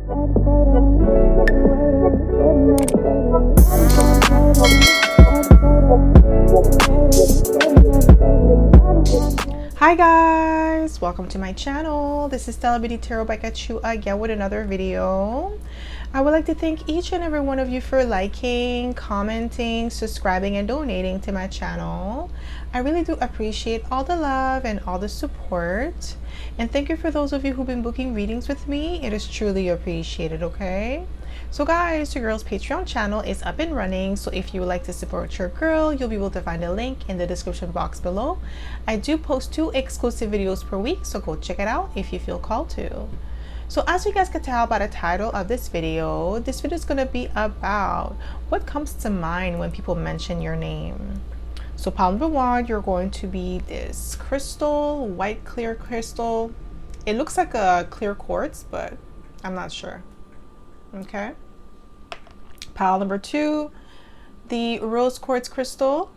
Hi guys, welcome to my channel. This is stellabeautytarot back at you again with another video. I would like to thank each and every one of you for liking, commenting, subscribing, and donating to my channel. I really do appreciate all the love and all the support. And thank you for those of you who've been booking readings with me. It is truly appreciated, okay? So guys, your girl's Patreon channel is up and running. So if you would like to support your girl, you'll be able to find a link in the description box below. I do post 2 exclusive videos per week, so go check it out if you feel called to. So as you guys can tell by the title of this video is going to be about what comes to mind when people mention your name. So pile number 1, you're going to be this crystal, white clear crystal. It looks like a clear quartz, but I'm not sure. Okay. Pile number 2, the rose quartz crystal.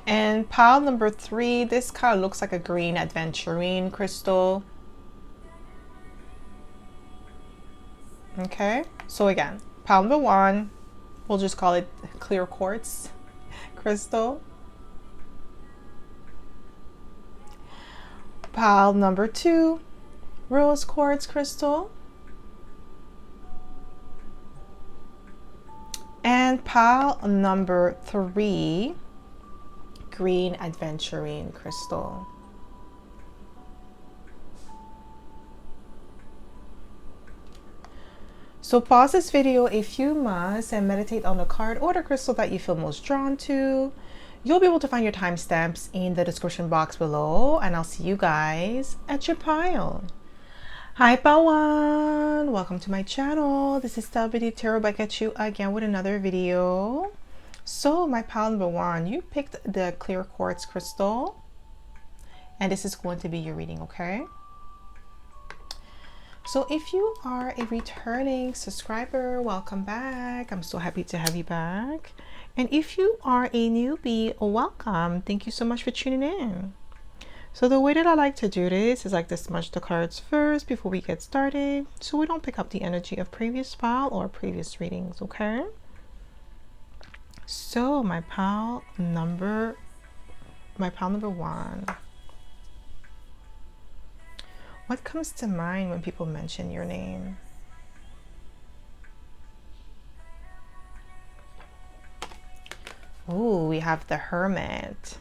And pile number 3, this kind of looks like a green aventurine crystal. Okay, so again, pile number 1, we'll just call it clear quartz crystal. Pile number 2, rose quartz crystal. And pile number 3, green aventurine crystal. So pause this video if you must and meditate on the card or the crystal that you feel most drawn to. You'll be able to find your timestamps in the description box below, and I'll see you guys at your pile. Hi pile 1, welcome to my channel. This is stellabeautytarot back at you again with another video. So my pile number 1, you picked the clear quartz crystal, and this is going to be your reading, okay? So if you are a returning subscriber, welcome back. I'm so happy to have you back. And if you are a newbie, welcome. Thank you so much for tuning in. So the way that I like to do this is like to smudge the cards first before we get started, so we don't pick up the energy of previous file or previous readings, okay? So my pile number 1. What comes to mind when people mention your name? Ooh, we have the Hermit.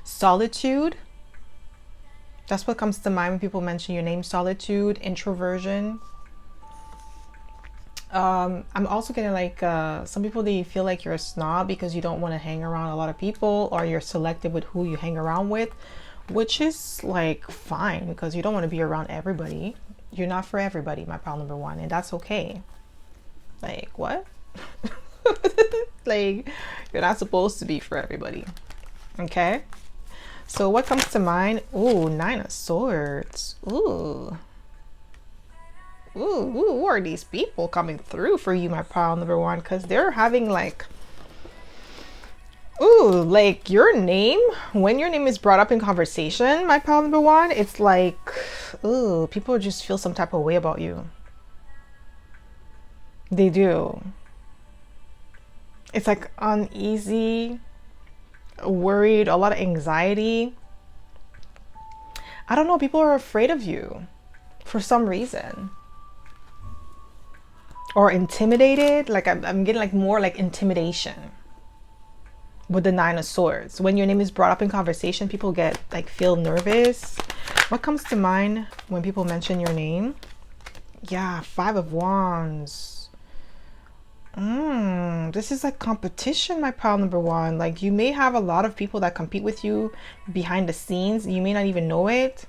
Solitude. That's what comes to mind when people mention your name. Solitude, introversion. I'm also getting like some people, they feel like you're a snob because you don't want to hang around a lot of people, or you're selective with who you hang around with, which is like fine because you don't want to be around everybody. You're not for everybody, my pile number 1, and that's okay. Like what? Like you're not supposed to be for everybody. Okay, so what comes to mind? Ooh, 9 of Swords. Ooh, who are these people coming through for you, my pile number 1? Because they're having like, ooh, like your name, when your name is brought up in conversation, my pile number 1, it's like, ooh, people just feel some type of way about you. They do. It's like uneasy, worried, a lot of anxiety. I don't know, people are afraid of you for some reason. Or intimidated. Like I'm getting like more like intimidation with the 9 of Swords. When your name is brought up in conversation, people get like feel nervous. What comes to mind when people mention your name? Yeah, 5 of Wands. This is like competition, my pile number 1. Like you may have a lot of people that compete with you behind the scenes. You may not even know it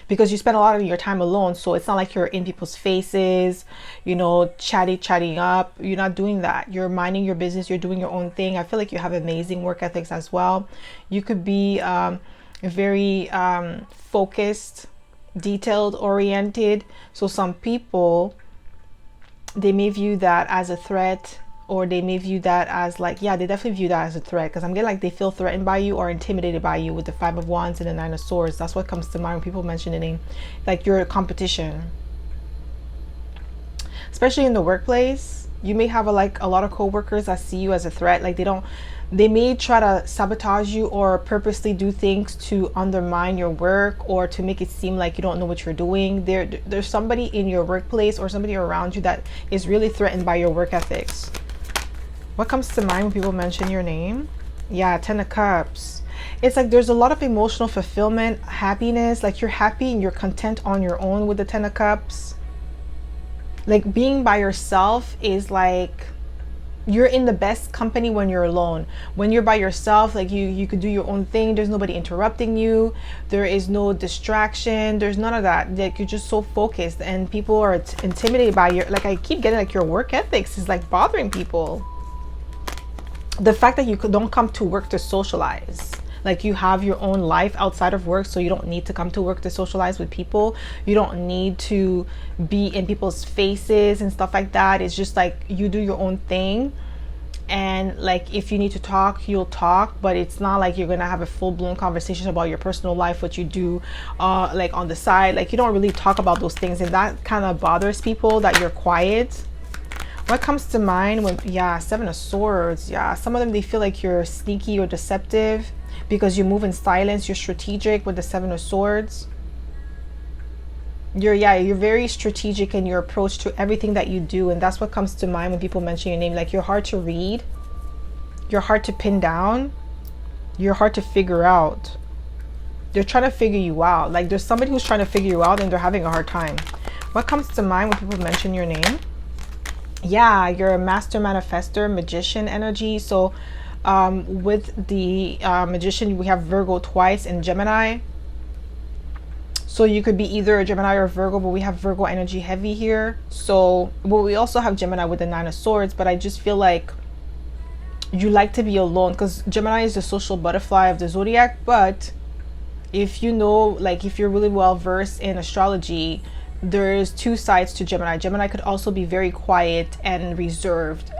because you spend a lot of your time alone. So it's not like you're in people's faces, you know, chatting up. You're not doing that. You're minding your business. You're doing your own thing. I feel like you have amazing work ethics as well. You could be very focused, detailed oriented. So some people, they may view that as a threat or they may view that as like, yeah, they definitely view that as a threat, because I'm getting like they feel threatened by you or intimidated by you with the 5 of Wands and the 9 of Swords. That's what comes to mind when people mention the name, like you're a competition. Especially in the workplace, you may have a lot of co-workers that see you as a threat. Like they may try to sabotage you or purposely do things to undermine your work or to make it seem like you don't know what you're doing. There's somebody in your workplace or somebody around you that is really threatened by your work ethics. What comes to mind when people mention your name? Yeah, 10 of Cups. It's like there's a lot of emotional fulfillment, happiness, like you're happy and you're content on your own with the 10 of Cups. Like being by yourself is like you're in the best company when you're alone. When you're by yourself, like you could do your own thing. There's nobody interrupting you. There is no distraction. There's none of that. Like you're just so focused, and people are intimidated by your, like I keep getting like your work ethics is like bothering people. The fact that you don't come to work to socialize. Like you have your own life outside of work, so you don't need to come to work to socialize with people. You don't need to be in people's faces and stuff like that. It's just like you do your own thing, and like if you need to talk, you'll talk, but it's not like you're gonna have a full-blown conversation about your personal life, what you do like on the side. Like you don't really talk about those things, and that kind of bothers people that you're quiet. What comes to mind when, yeah, 7 of Swords. Yeah, some of them, they feel like you're sneaky or deceptive because you move in silence. You're strategic with the 7 of Swords. You're very strategic in your approach to everything that you do, and that's what comes to mind when people mention your name. Like you're hard to read, you're hard to pin down, you're hard to figure out. They're trying to figure you out. Like there's somebody who's trying to figure you out and they're having a hard time. What comes to mind when people mention your name? Yeah, you're a master manifester, magician energy. So with the magician, we have Virgo twice and Gemini. So you could be either a Gemini or Virgo, but we have Virgo energy heavy here. So, well, we also have Gemini with the 9 of Swords, but I just feel like you like to be alone, because Gemini is the social butterfly of the zodiac. But if you know, like if you're really well versed in astrology, there's 2 sides to Gemini. Gemini could also be very quiet and reserved.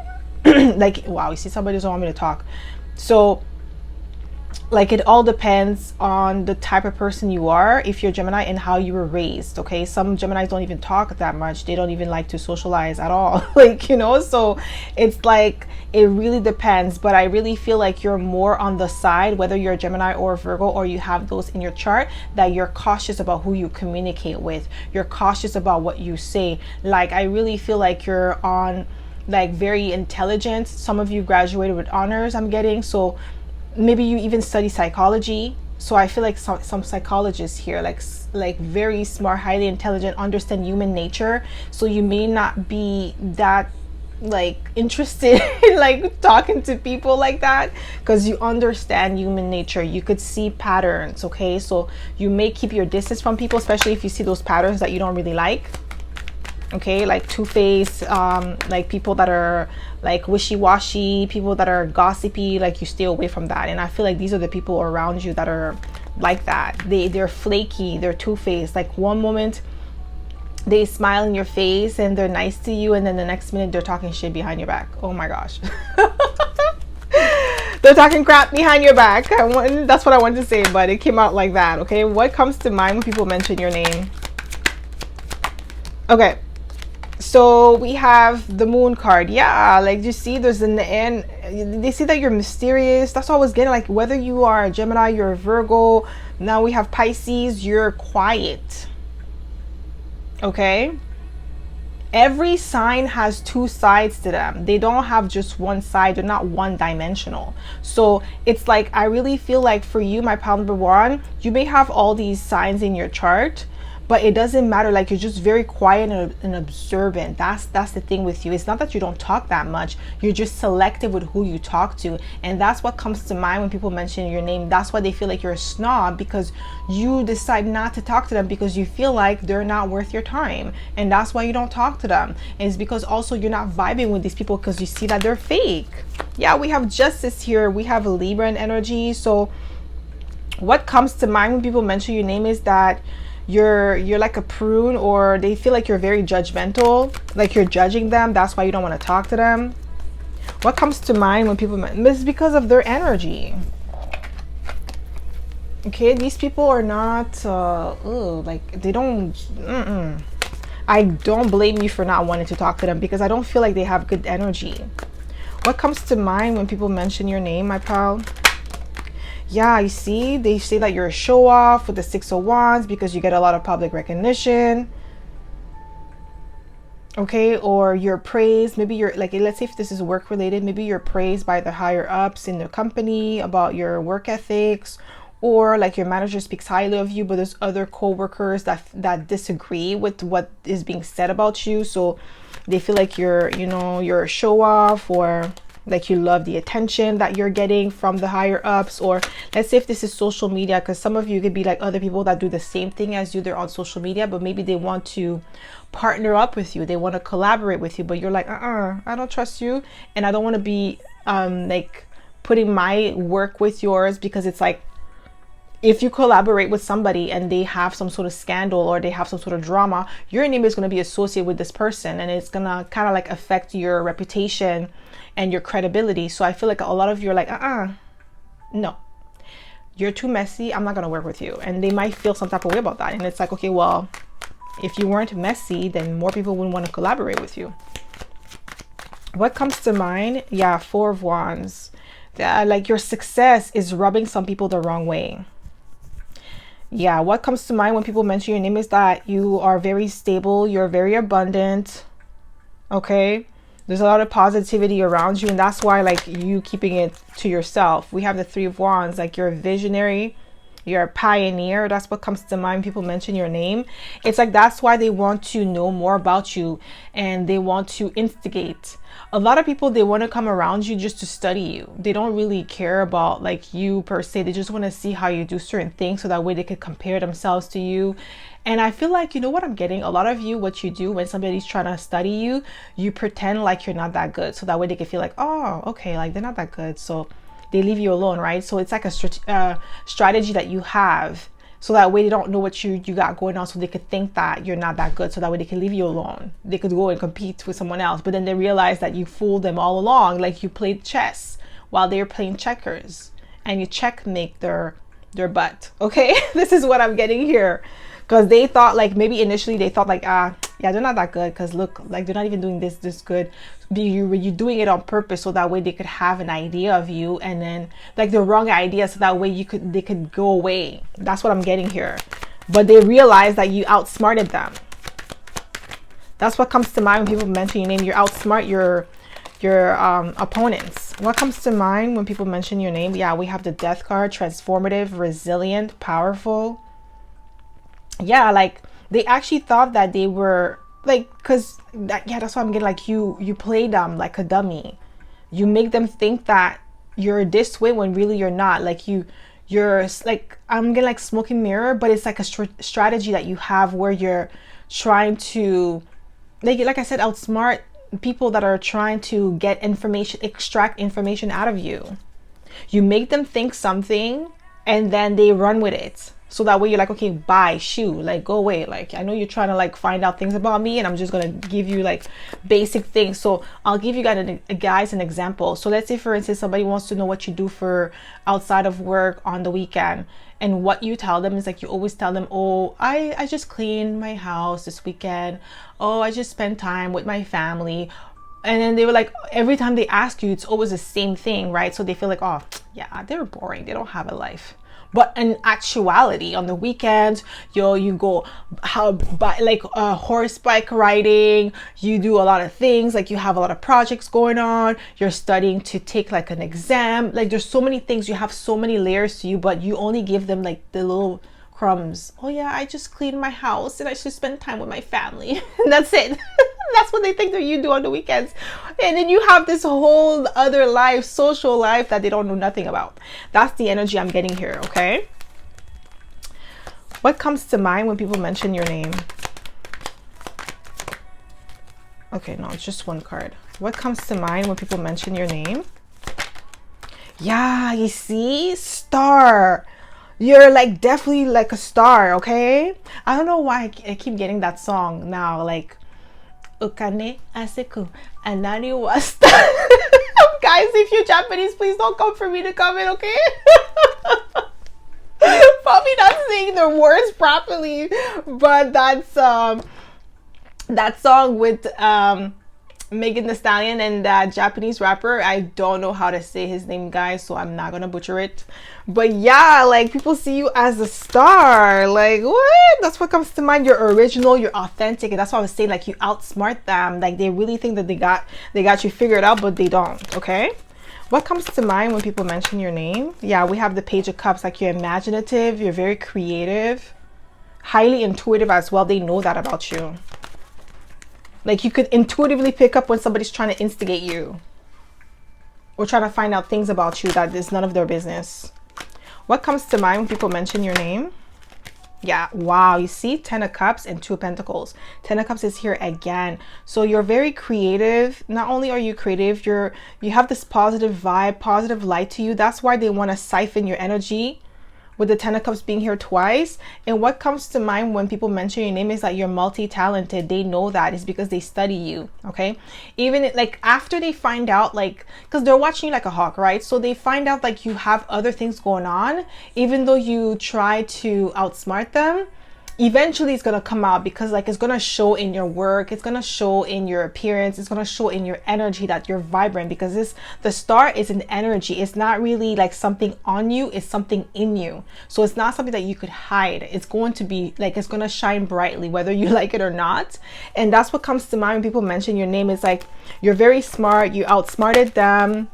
Like, wow, you see, somebody doesn't want me to talk. So like it all depends on the type of person you are, if you're Gemini, and how you were raised. Okay, some Geminis don't even talk that much. They don't even like to socialize at all. Like, you know, so it's like it really depends. But I really feel like you're more on the side, whether you're a Gemini or a Virgo, or you have those in your chart, that you're cautious about who you communicate with. You're cautious about what you say. Like I really feel like you're on like very intelligent. Some of you graduated with honors, I'm getting. So maybe you even study psychology. So I feel like some psychologists here, like very smart, highly intelligent, understand human nature. So you may not be that like interested in like talking to people like that, because you understand human nature. You could see patterns. Okay, so you may keep your distance from people, especially if you see those patterns that you don't really like. Okay, like two-faced, like people that are like wishy-washy, people that are gossipy, like you stay away from that. And I feel like these are the people around you that are like that. They're flaky, they're two-faced. Like one moment they smile in your face and they're nice to you, and then the next minute they're talking shit behind your back. Oh my gosh. They're talking crap behind your back. That's what I wanted to say, but it came out like that. Okay, what comes to mind when people mention your name? Okay, so we have the Moon card. Yeah, like you see, there's in the end, they see that you're mysterious. That's what I was getting. Like whether you are a Gemini, you're a Virgo, now we have Pisces, you're quiet. Okay, every sign has 2 sides to them. They don't have just one side. They're not one-dimensional. So it's like, I really feel like for you, my pal number 1, you may have all these signs in your chart, but it doesn't matter. Like you're just very quiet and observant. That's the thing with you. It's not that you don't talk that much. You're just selective with who you talk to. And that's what comes to mind when people mention your name. That's why they feel like you're a snob, because you decide not to talk to them because you feel like they're not worth your time. And that's why you don't talk to them. And it's because also you're not vibing with these people because you see that they're fake. Yeah, we have Justice here. We have a Libra energy. So what comes to mind when people mention your name is that you're like a prune, or they feel like you're very judgmental, like you're judging them. That's why you don't want to talk to them. What comes to mind when people, this is because of their energy. Okay, these people are not like they don't I don't blame you for not wanting to talk to them, because I don't feel like they have good energy. What comes to mind when people mention your name, my pal? Yeah, you see, they say that you're a show off with the 6 of Wands because you get a lot of public recognition. Okay, or you're praised. Maybe you're like, let's say if this is work related, maybe you're praised by the higher ups in the company about your work ethics, or like your manager speaks highly of you, but there's other co-workers that disagree with what is being said about you, so they feel like you're, you know, you're a show off, or like you love the attention that you're getting from the higher ups. Or let's say if this is social media, because some of you could be like other people that do the same thing as you, they're on social media, but maybe they want to partner up with you, they want to collaborate with you, but you're like, I don't trust you, and I don't want to be like putting my work with yours, because it's like, if you collaborate with somebody and they have some sort of scandal or they have some sort of drama, your name is going to be associated with this person, and it's going to kind of like affect your reputation and your credibility. So I feel like a lot of you are like, no, you're too messy, I'm not going to work with you. And they might feel some type of way about that. And it's like, okay, well, if you weren't messy, then more people wouldn't want to collaborate with you. What comes to mind? Yeah, 4 of Wands. Like your success is rubbing some people the wrong way. Yeah, what comes to mind when people mention your name is that you are very stable, you're very abundant. Okay, there's a lot of positivity around you, and that's why like you keeping it to yourself. We have the 3 of Wands, like you're a visionary, you're a pioneer. That's what comes to mind when people mention your name. It's like that's why they want to know more about you, and they want to instigate. A lot of people, they want to come around you just to study you. They don't really care about like you per se. They just want to see how you do certain things, so that way they could compare themselves to you. And I feel like, you know what I'm getting? A lot of you, what you do when somebody's trying to study you, you pretend like you're not that good, so that way they can feel like, oh, okay, like they're not that good, so they leave you alone, right? So it's like a strategy that you have, so that way they don't know what you got going on, so they could think that you're not that good, so that way they can leave you alone. They could go and compete with someone else, but then they realize that you fooled them all along, like you played chess while they're playing checkers, and you checkmate their butt. Okay, this is what I'm getting here, because they thought like, maybe initially they thought like, yeah, they're not that good, because look, like they're not even doing this good. You doing it on purpose, so that way they could have an idea of you, and then like the wrong idea, so that way they could go away. That's what I'm getting here. But they realize that you outsmarted them. That's what comes to mind when people mention your name. You outsmart your opponents. What comes to mind when people mention your name? Yeah, we have the Death card, transformative, resilient, powerful. Yeah, like they actually thought that they were like, because that's why I'm getting like you play them like a dummy. You make them think that you're this way when really you're not. Like you're like, I'm getting like smoke and mirror, but it's like a strategy that you have where you're trying to like I said, outsmart people that are trying to get information, extract information out of you. You make them think something, and then they run with it. So that way you're like, okay, bye, shoo, like go away. Like, I know you're trying to like find out things about me, and I'm just gonna give you like basic things. So I'll give you guys an example. So let's say, for instance, somebody wants to know what you do for outside of work on the weekend, and what you tell them is like, you always tell them, oh, I just cleaned my house this weekend. Oh, I just spent time with my family. And then they were like, every time they ask you, it's always the same thing, right? So they feel like, oh yeah, they're boring, they don't have a life. But in actuality, on the weekends, you go horseback riding, you do a lot of things, like you have a lot of projects going on, you're studying to take like an exam, like there's so many things, you have so many layers to you, but you only give them like the little crumbs. Oh yeah, I just cleaned my house and I should spend time with my family. And that's it. That's what they think that you do on the weekends. And then you have this whole other life, social life, that they don't know nothing about. That's the energy I'm getting here, okay? What comes to mind when people mention your name? Okay, no, it's just one card. What comes to mind when people mention your name? Yeah, you see? Star. You're like definitely like a star, okay? I don't know why I keep getting that song now, like Ukane Aseku Anani Wasta. Guys, if you're Japanese, please don't come for me to comment, okay? Probably not saying the words properly, but that's that song with Megan Thee Stallion and that Japanese rapper. I don't know how to say his name, guys, so I'm not gonna butcher it. But yeah, like, people see you as a star. Like, what? That's what comes to mind. You're original, you're authentic, and that's why I was saying, like, you outsmart them. Like, they really think that they got you figured out, but they don't. Okay. What comes to mind when people mention your name? Yeah, we have the Page of Cups. Like, you're imaginative, you're very creative, highly intuitive as well. They know that about you. Like, you could intuitively pick up when somebody's trying to instigate you or trying to find out things about you that is none of their business. What comes to mind when people mention your name? Yeah, wow, you see 10 of Cups and 2 of Pentacles. 10 of Cups is here again. So you're very creative. Not only are you creative, you have this positive vibe, positive light to you. That's why they want to siphon your energy, with the 10 of Cups being here twice. And what comes to mind when people mention your name is that you're multi-talented. They know that. It's because they study you, okay? Even like after they find out, like, because they're watching you like a hawk, right? So they find out like you have other things going on, even though you try to outsmart them. Eventually it's gonna come out, because like it's gonna show in your work, it's gonna show in your appearance, it's gonna show in your energy that you're vibrant, because the star is an energy. It's not really like something on you, it's something in you. So it's not something that you could hide. It's going to be like, it's gonna shine brightly whether you like it or not. And that's what comes to mind when people mention your name. It's like you're very smart, you outsmarted them,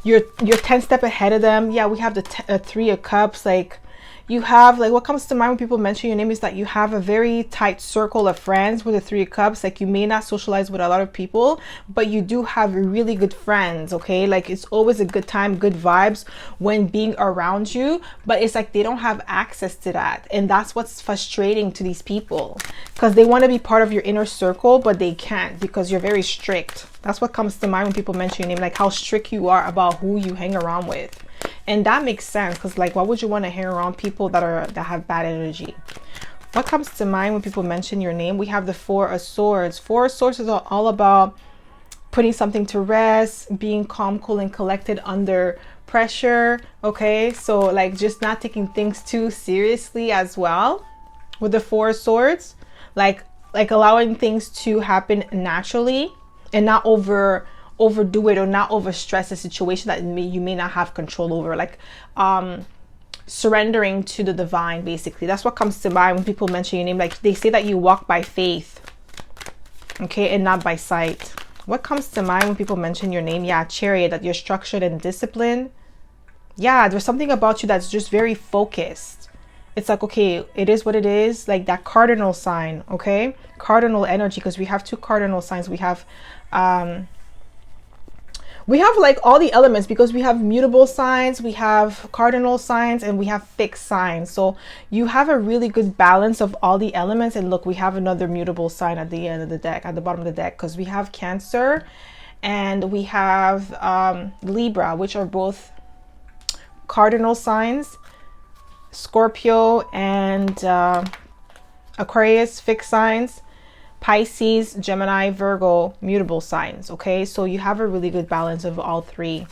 you're 10 steps ahead of them. Yeah, we have the 3 of Cups. Like, you have, like, what comes to mind when people mention your name is that you have a very tight circle of friends with the 3 of Cups. Like, you may not socialize with a lot of people, but you do have really good friends, okay? Like, it's always a good time, good vibes when being around you, but it's like they don't have access to that. And that's what's frustrating to these people, because they want to be part of your inner circle, but they can't because you're very strict. That's what comes to mind when people mention your name, like how strict you are about who you hang around with. And that makes sense, because like, why would you want to hang around people that have bad energy? What comes to mind when people mention your name? We have the 4 of Swords. 4 of Swords is all about putting something to rest, being calm, cool, and collected under pressure. Okay, so like just not taking things too seriously as well. With the 4 of Swords, like allowing things to happen naturally and not overdo it or not over stress a situation that you may not have control over. Like surrendering to the divine, basically. That's what comes to mind when people mention your name. Like, they say that you walk by faith, okay, and not by sight. What comes to mind when people mention your name? Yeah, Chariot, that you're structured and disciplined. Yeah, there's something about you that's just very focused. It's like, okay, it is what it is. Like that cardinal sign, okay? Cardinal energy, because we have 2 cardinal signs. We have like all the elements, because we have mutable signs, we have cardinal signs, and we have fixed signs. So you have a really good balance of all the elements. And look, we have another mutable sign at the end of the deck, at the bottom of the deck, because we have Cancer and we have Libra, which are both cardinal signs. Scorpio and Aquarius, fixed signs. Pisces, Gemini, Virgo, mutable signs. Okay, so you have a really good balance of all 3.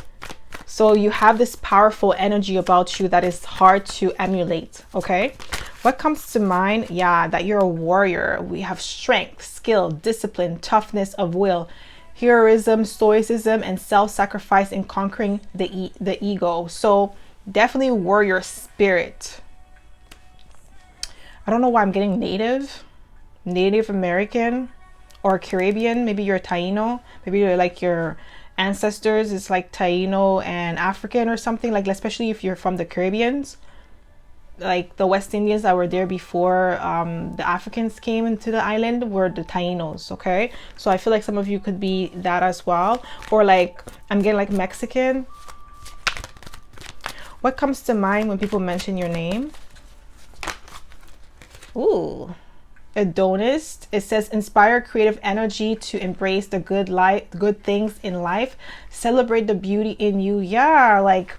So you have this powerful energy about you that is hard to emulate. Okay, what comes to mind? Yeah, that you're a warrior. We have strength, skill, discipline, toughness of will, heroism, stoicism, and self-sacrifice in conquering the ego. So definitely warrior spirit. I don't know why I'm getting Native American or Caribbean. Maybe you're Taino. Maybe you're like your ancestors is like Taino and African or something, like, especially if you're from the Caribbeans, like the West Indians that were there before the Africans came into the island were the Tainos. Okay, so I feel like some of you could be that as well, or like I'm getting like Mexican. What comes to mind when people mention your name? Ooh, Hedonist. It says inspire creative energy to embrace the good things in life, celebrate the beauty in you. Yeah, like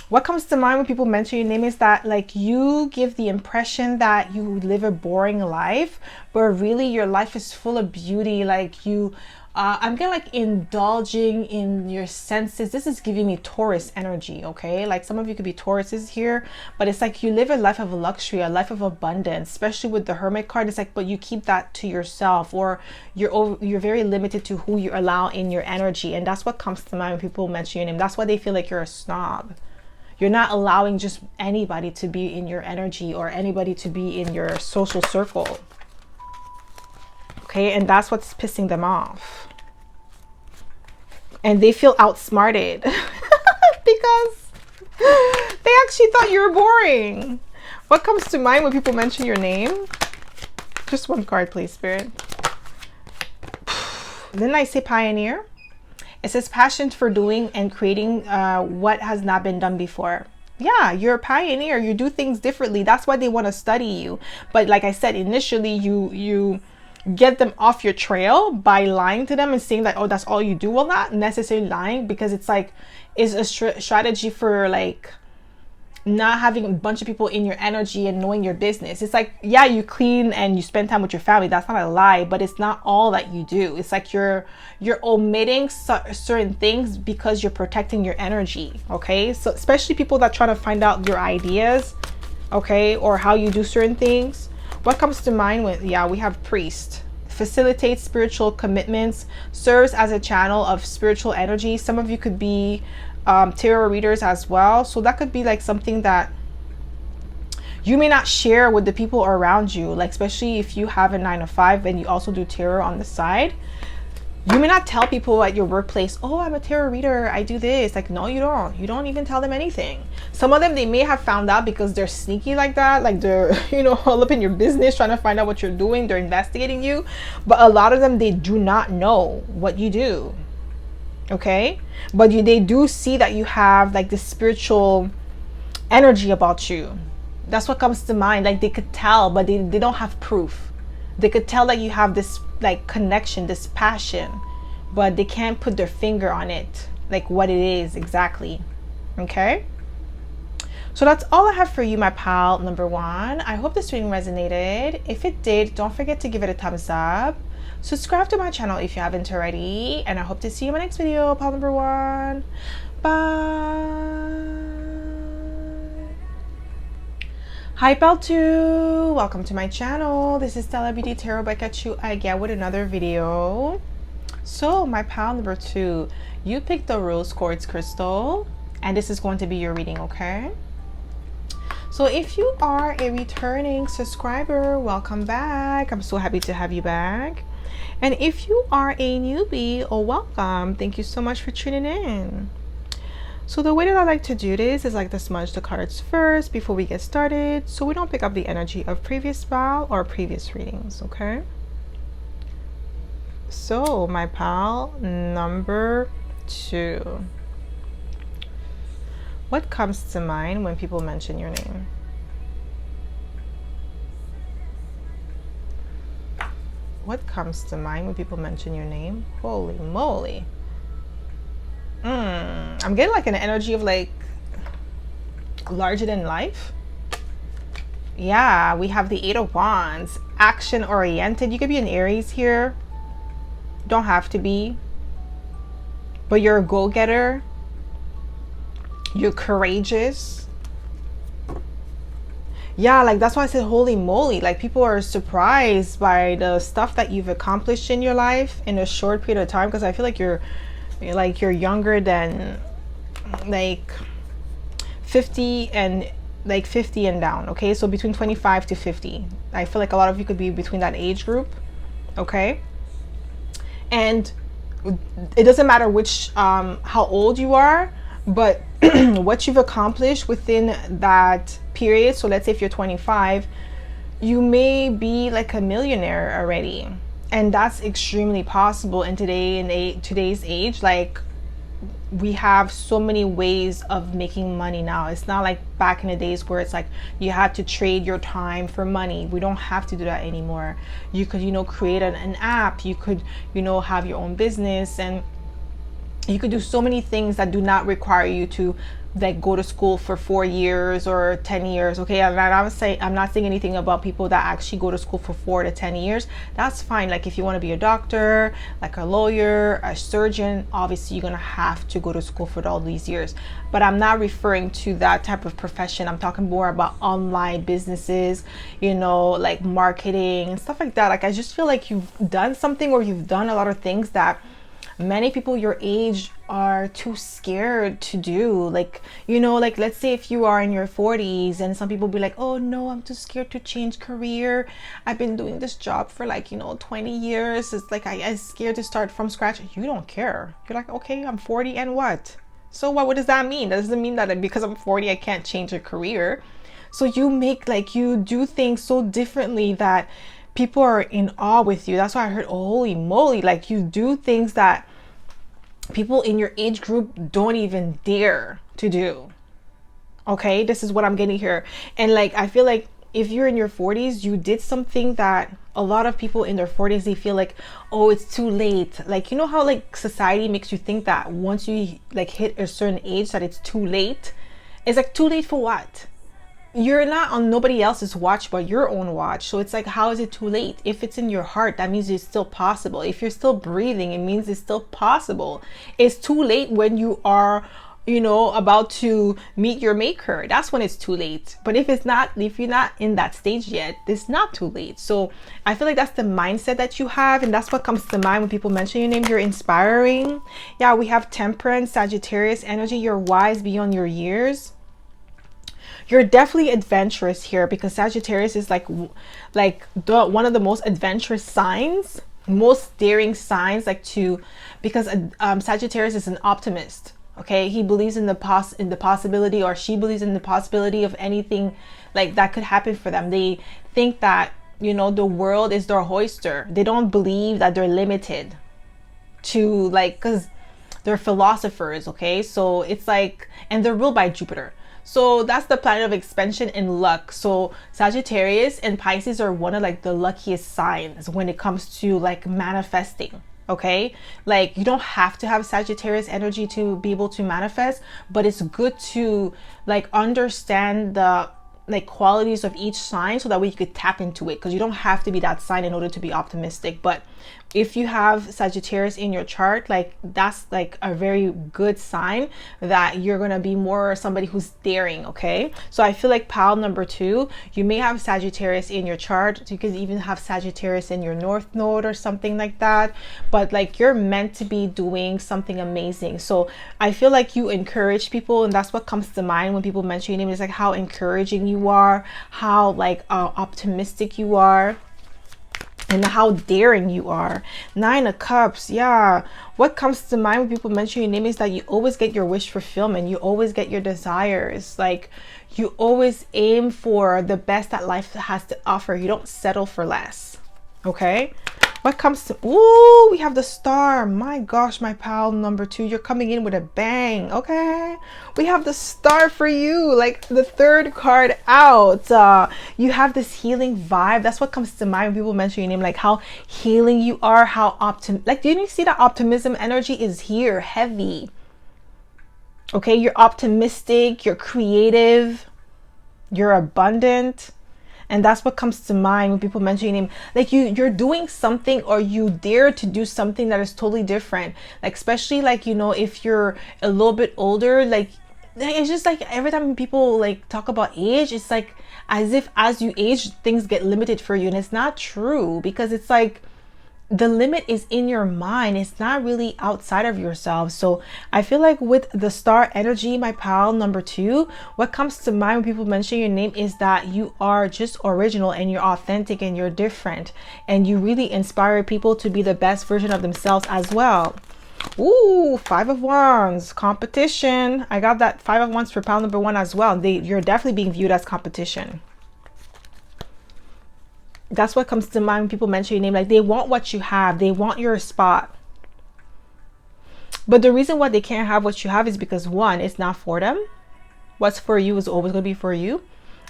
What comes to mind when people mention your name is that like you give the impression that you live a boring life, but really your life is full of beauty. Like you, I'm getting like indulging in your senses. This is giving me Taurus energy, okay? Like some of you could be Tauruses here, but it's like you live a life of luxury, a life of abundance, especially with the Hermit card. It's like, but you keep that to yourself, or you're very limited to who you allow in your energy. And that's what comes to mind when people mention your name. That's why they feel like you're a snob. You're not allowing just anybody to be in your energy or anybody to be in your social circle. Okay, and that's what's pissing them off. And they feel outsmarted because they actually thought you were boring. What comes to mind when people mention your name? Just one card, please, Spirit. Didn't I say pioneer? It says passion for doing and creating what has not been done before. Yeah, you're a pioneer. You do things differently. That's why they want to study you. But like I said, initially you get them off your trail by lying to them and saying that, oh, that's all you do. Well, not necessarily lying, because it's like, it's a strategy for like not having a bunch of people in your energy and knowing your business. It's like, yeah, you clean and you spend time with your family. That's not a lie, but it's not all that you do. It's like you're omitting certain things because you're protecting your energy. Okay, so especially people that try to find out your ideas, okay, or how you do certain things. What comes to mind with, yeah, we have priest. Facilitates spiritual commitments, serves as a channel of spiritual energy. Some of you could be tarot readers as well, so that could be like something that you may not share with the people around you, like especially if you have a 9 to 5 and you also do tarot on the side. You may not tell people at your workplace, oh, I'm a tarot reader, I do this. Like, no, you don't even tell them anything. Some of them, they may have found out because they're sneaky like that, like they're, you know, all up in your business trying to find out what you're doing. They're investigating you, but a lot of them, they do not know what you do. Okay, but they do see that you have like this spiritual energy about you. That's what comes to mind. Like they could tell, but they don't have proof. They could tell that you have this like connection, this passion, but they can't put their finger on it, like what it is exactly. Okay, so that's all I have for you, my pal number one. I hope this reading resonated. If it did, don't forget to give it a thumbs up. Subscribe to my channel if you haven't already, and I hope to see you in my next video, pal number one. Bye. Hi, pal two. Welcome to my channel. This is Stella Beauty Tarot back at you again with another video. So, my pal number two, you picked the rose quartz crystal, and this is going to be your reading, okay? So if you are a returning subscriber, welcome back. I'm so happy to have you back. And if you are a newbie, oh, welcome. Thank you so much for tuning in. So the way that I like to do this is like to smudge the cards first before we get started, so we don't pick up the energy of previous spell or previous readings, okay? So my pal number two, what comes to mind when people mention your name? What comes to mind when people mention your name? Holy moly. I'm getting like an energy of like larger than life. Yeah, we have the 8 of Wands, action oriented. You could be an Aries here. Don't have to be. But you're a go-getter. You're courageous. Yeah, like that's why I said holy moly. Like people are surprised by the stuff that you've accomplished in your life in a short period of time, because I feel like you're younger than like 50 and like 50 and down. Okay, so between 25 to 50. I feel like a lot of you could be between that age group. Okay, and it doesn't matter which how old you are, but what you've accomplished within that period. So let's say if you're 25, you may be like a millionaire already, and that's extremely possible in today's age. Like we have so many ways of making money now. It's not like back in the days where it's like you had to trade your time for money. We don't have to do that anymore. You could, you know, create an app. You could, you know, have your own business, and you could do so many things that do not require you to like go to school for 4 years or 10 years. Okay, I'm not saying anything about people that actually go to school for 4 to 10 years. That's fine. Like if you want to be a doctor, like a lawyer, a surgeon, obviously you're gonna have to go to school for all these years. But I'm not referring to that type of profession. I'm talking more about online businesses, you know, like marketing and stuff like that. Like I just feel like you've done something, or you've done a lot of things that many people your age are too scared to do. Like, you know, like let's say if you are in your 40s and some people be like, oh no, I'm too scared to change career. I've been doing this job for like, you know, 20 years. It's like I'm scared to start from scratch. You don't care. You're like, okay, I'm 40 and what? So what does that mean? That doesn't mean that because I'm 40 I can't change a career. So you make, like, you do things so differently that people are in awe with you. That's why I heard, oh, holy moly, like you do things that people in your age group don't even dare to do. Okay, this is what I'm getting here. And like I feel like if you're in your 40s, you did something that a lot of people in their 40s, they feel like, oh, it's too late. Like, you know how like society makes you think that once you like hit a certain age that it's too late. It's like, too late for what? You're not on nobody else's watch but your own watch. So it's like, how is it too late? If it's in your heart, that means it's still possible. If you're still breathing, it means it's still possible. It's too late when you are, you know, about to meet your maker. That's when it's too late. But if you're not in that stage yet, it's not too late. So I feel like that's the mindset that you have, and that's what comes to mind when people mention your name. You're inspiring. Yeah, we have Temperance, Sagittarius energy. You're wise beyond your years. You're definitely adventurous here, because Sagittarius is like one of the most adventurous signs, most daring signs, because Sagittarius is an optimist. Okay, he believes in the possibility, or she believes in the possibility of anything like that could happen for them. They think that, you know, the world is their oyster. They don't believe that they're limited to, like, because they're philosophers. Okay, so it's like, and they're ruled by Jupiter. So that's the planet of expansion and luck. So Sagittarius and Pisces are one of like the luckiest signs when it comes to like manifesting. Okay, like you don't have to have Sagittarius energy to be able to manifest, but it's good to like understand the like qualities of each sign so that way you could tap into it, because you don't have to be that sign in order to be optimistic. But if you have Sagittarius in your chart, like that's like a very good sign that you're gonna be more somebody who's daring. Okay, so I feel like pile number 2, you may have Sagittarius in your chart. You could even have Sagittarius in your north node or something like that, but like you're meant to be doing something amazing. So I feel like you encourage people, and that's what comes to mind when people mention your name. It's like how encouraging you are, how like optimistic you are, and how daring you are. 9 of Cups. Yeah, what comes to mind when people mention your name is that you always get your wish fulfillment. You always get your desires. Like you always aim for the best that life has to offer. You don't settle for less. Okay, what comes to, ooh, we have the Star. My gosh, my pal number 2, you're coming in with a bang. Okay, we have the Star for you, like the 3rd card out. You have this healing vibe. That's what comes to mind when people mention your name, like how healing you are, how like, do you see that optimism energy is here heavy? Okay, you're optimistic, you're creative, you're abundant. And that's what comes to mind when people mention your name. Like you're doing something, or you dare to do something that is totally different. Like especially like, you know, if you're a little bit older, like it's just like every time people like talk about age, it's like as if as you age things get limited for you, and it's not true, because it's like the limit is in your mind. It's not really outside of yourself. So I feel like with the Star energy, my pal number 2, what comes to mind when people mention your name is that you are just original, and you're authentic, and you're different, and you really inspire people to be the best version of themselves as well. Ooh, 5 of Wands, competition. I got that 5 of Wands for pal number 1 as well. You're definitely being viewed as competition. That's what comes to mind when people mention your name. Like they want what you have. They want your spot. But the reason why they can't have what you have is because 1, it's not for them. What's for you is always going to be for you.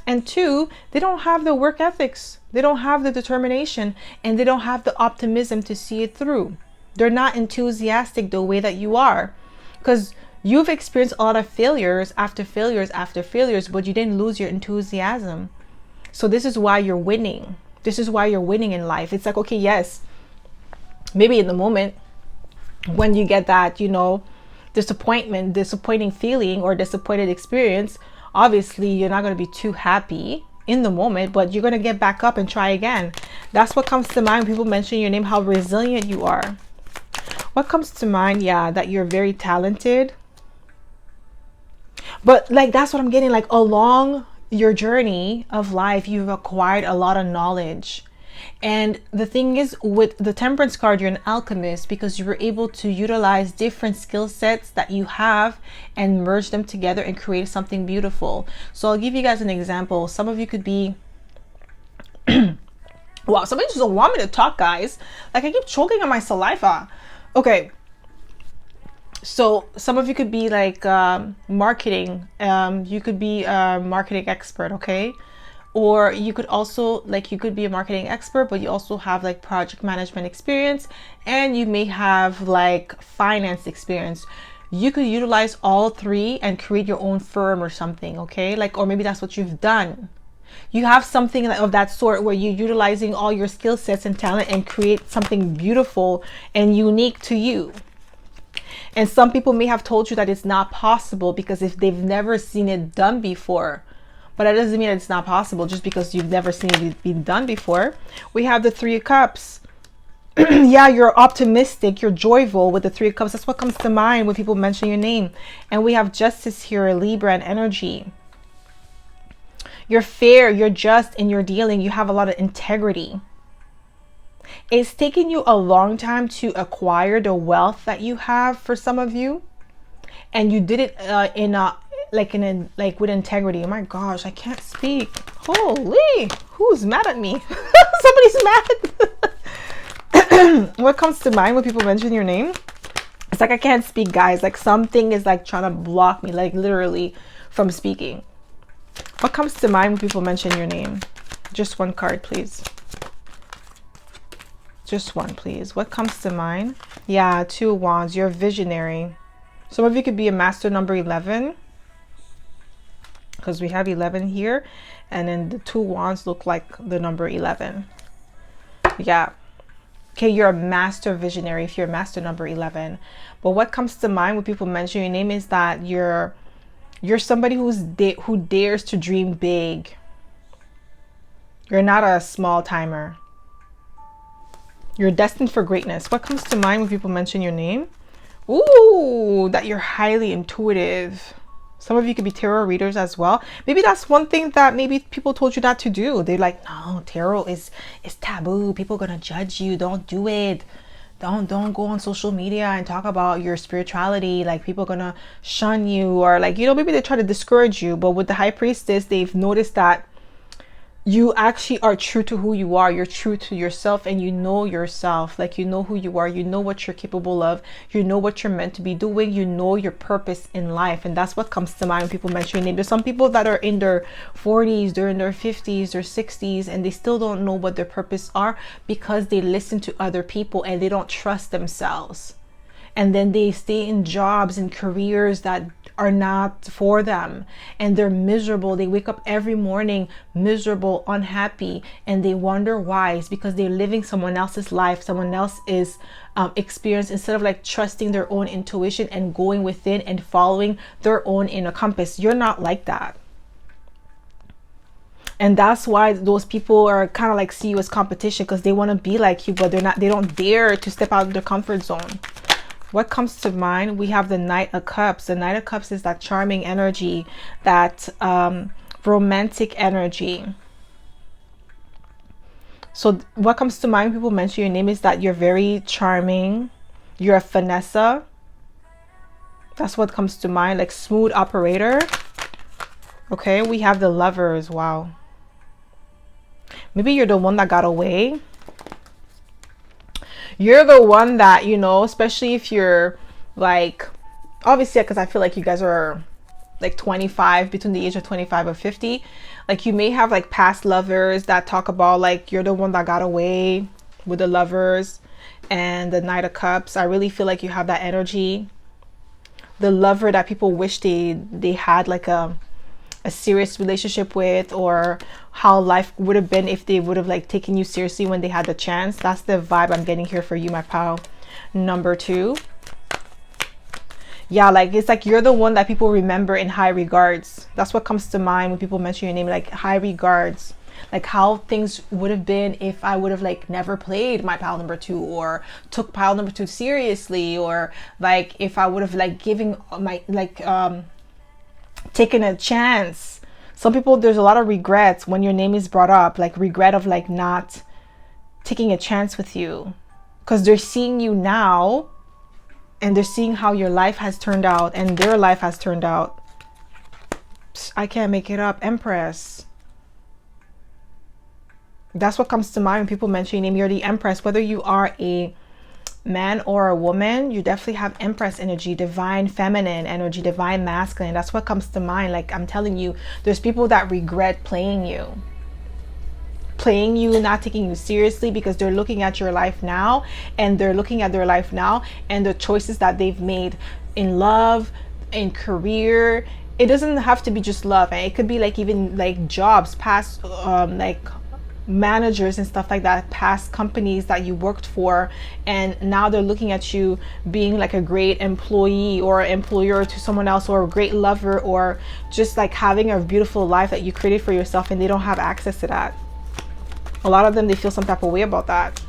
And 2, they don't have the work ethics. They don't have the determination, and they don't have the optimism to see it through. They're not enthusiastic the way that you are. Because You've experienced a lot of failures after failures after failures, but you didn't lose your enthusiasm. So this is why you're winning. This is why you're winning in life. It's like, okay, yes, maybe in the moment when you get that, you know, disappointing feeling or disappointed experience, obviously you're not going to be too happy in the moment, but you're going to get back up and try again. That's what comes to mind when people mention your name, how resilient you are. What comes to mind? Yeah, that you're very talented. But like, that's what I'm getting, like, along your journey of life, you've acquired a lot of knowledge. And the thing is, with the Temperance card, you're an alchemist because you were able to utilize different skill sets that you have and merge them together and create something beautiful. So I'll give you guys an example. Some of you could be wow, somebody just don't want me to talk, guys. Like, I keep choking on my saliva. Okay, so some of you could be like marketing. You could be a marketing expert, okay? Or you could also, like, you could be a marketing expert, but you also have like project management experience, and you may have like finance experience. You could utilize all three and create your own firm or something, okay? Like, or maybe that's what you've done. You have something of that sort where you're utilizing all your skill sets and talent and create something beautiful and unique to you. And some people may have told you that it's not possible because if they've never seen it done before. But that doesn't mean it's not possible just because you've never seen it be done before. We have the Three of Cups. Yeah, you're optimistic, you're joyful with the Three of Cups. That's what comes to mind when people mention your name. And we have Justice here, Libra, and energy. You're fair, you're just in your dealing. You have a lot of integrity. It's taken you a long time to acquire the wealth that you have for some of you. And you did it with integrity. Oh my gosh, I can't speak. Holy, who's mad at me? Somebody's mad. What comes to mind when people mention your name? It's like I can't speak, guys. Like something is like trying to block me, like literally from speaking. What comes to mind when people mention your name? Just one card, please. Just one, please. What comes to mind? Yeah, Two of Wands. You're a visionary. Some of you could be a master number 11. Because we have 11 here. And then the Two Wands look like the number 11. Yeah. Okay, you're a master visionary if you're a master number 11. But what comes to mind when people mention your name is that you're somebody who dares to dream big. You're not a small timer. You're destined for greatness. What comes to mind when people mention your name? Ooh, that you're highly intuitive. Some of you could be tarot readers as well. Maybe that's one thing that maybe people told you not to do. They're like, no, tarot is taboo. People are gonna judge you. Don't do it. Don't go on social media and talk about your spirituality. Like, people are gonna shun you, or like, you know, maybe they try to discourage you. But with the High Priestess, they've noticed that you actually are true to who you are. You're true to yourself, and you know yourself. Like, you know who you are. You know what you're capable of. You know what you're meant to be doing. You know your purpose in life. And that's what comes to mind when people mention your name. There's some people that are in their 40s, they're in their 50s, their 60s, and they still don't know what their purpose are because they listen to other people and they don't trust themselves. And then they stay in jobs and careers that are not for them, and they're miserable. They wake up every morning miserable, unhappy, and they wonder why. It's because they're living someone else's life, someone else's experience, instead of like trusting their own intuition and going within and following their own inner compass. You're not like that. And that's why those people are kind of like see you as competition, because they want to be like you, but they don't dare to step out of their comfort zone. What comes to mind? We have the Knight of Cups. The Knight of Cups is that charming energy, that romantic energy. So what comes to mind when people mention your name is that you're very charming. You're a finesse. That's what comes to mind, like smooth operator. Okay, we have the Lovers. Wow. Maybe you're the one that got away. You're the one that, you know, especially if you're like, obviously, because I feel like you guys are like 25, between the age of 25 or 50. Like, you may have like past lovers that talk about like you're the one that got away with the Lovers and the Knight of Cups. I really feel like you have that energy. the lover that people wish they had like a serious relationship with, or how life would have been if they would have like taken you seriously when they had the chance. That's the vibe I'm getting here for you, my pal. Number 2. Yeah, like it's like you're the one that people remember in high regards. That's what comes to mind when people mention your name, like high regards. Like how things would have been if I would have like never played my pile number 2, or took pile number 2 seriously, or like if I would have like giving my like taken a chance. Some people, there's a lot of regrets when your name is brought up, like regret of like not taking a chance with you, because they're seeing you now and they're seeing how your life has turned out and their life has turned out. I can't make it up. Empress. That's what comes to mind when people mention your name. You're the Empress. Whether you are a man or a woman, you definitely have Empress energy, divine feminine energy, divine masculine. That's what comes to mind. Like I'm telling you, there's people that regret playing you, not taking you seriously, because they're looking at your life now, and they're looking at their life now and the choices that they've made in love, in career. It doesn't have to be just love, and it could be like even like jobs, past like managers and stuff like that, past companies that you worked for, and now they're looking at you being like a great employee or employer to someone else, or a great lover, or just like having a beautiful life that you created for yourself, and they don't have access to that. A lot of them, they feel some type of way about that.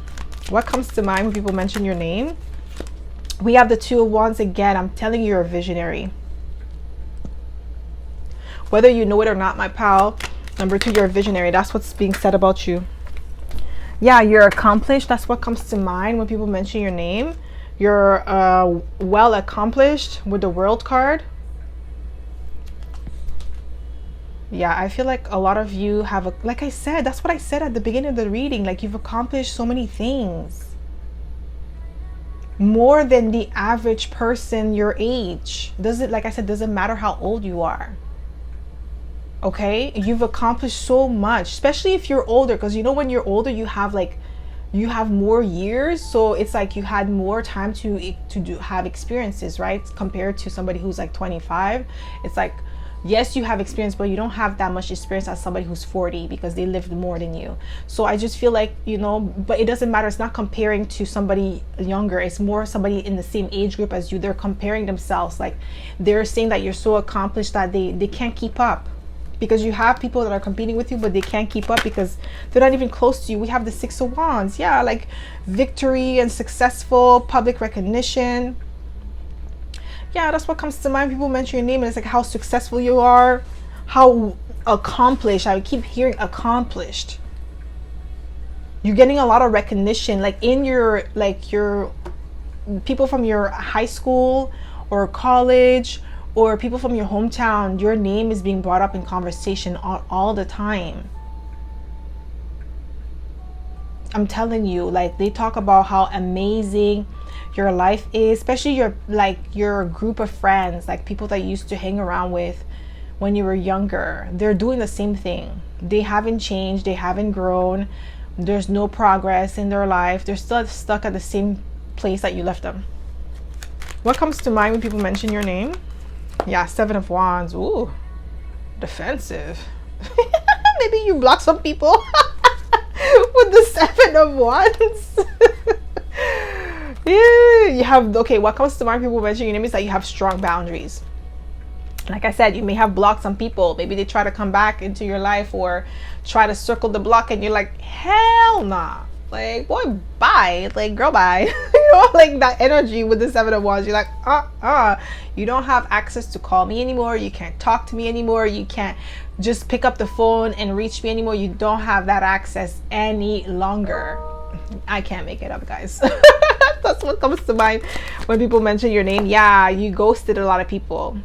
What comes to mind when people mention your name? We have the 2 of Wands again. I'm telling you, you're a visionary. Whether you know it or not, my pal, number 2, you're a visionary. That's what's being said about you. Yeah, you're accomplished. That's what comes to mind when people mention your name. You're well accomplished with the World card. Yeah, I feel like a lot of you have, like I said, that's what I said at the beginning of the reading. Like you've accomplished so many things. More than the average person your age. Like I said, doesn't matter how old you are. Okay, you've accomplished so much, especially if you're older, because you know when you're older you have more years, so it's like you had more time to have experiences, right? Compared to somebody who's like 25, it's like, yes, you have experience, but you don't have that much experience as somebody who's 40, because they lived more than you. So I just feel like, you know, but it doesn't matter. It's not comparing to somebody younger. It's more somebody in the same age group as you. They're comparing themselves. Like they're saying that you're so accomplished that they can't keep up. Because you have people that are competing with you, but they can't keep up because they're not even close to you. We have the 6 of Wands. Yeah, like victory and successful, public recognition. Yeah, that's what comes to mind. People mention your name and it's like how successful you are, how accomplished. I keep hearing accomplished. You're getting a lot of recognition, like in your people from your high school or college, or people from your hometown. Your name is being brought up in conversation all the time. I'm telling you, like they talk about how amazing your life is, especially your group of friends, like people that you used to hang around with when you were younger. They're doing the same thing. They haven't changed, they haven't grown. There's no progress in their life. They're still stuck at the same place that you left them. What comes to mind when people mention your name? Yeah, 7 of Wands. Ooh, defensive. Maybe you block some people with the 7 of Wands. Yeah, you have, okay, what comes to mind people mentioning your name is that you have strong boundaries. Like I said, you may have blocked some people. Maybe they try to come back into your life or try to circle the block and you're like, hell nah. Like, boy, bye. Like, girl, bye. You know, like that energy with the 7 of Wands. You're like, you don't have access to call me anymore. You can't talk to me anymore. You can't just pick up the phone and reach me anymore. You don't have that access any longer. I can't make it up, guys. That's what comes to mind when people mention your name. Yeah, you ghosted a lot of people.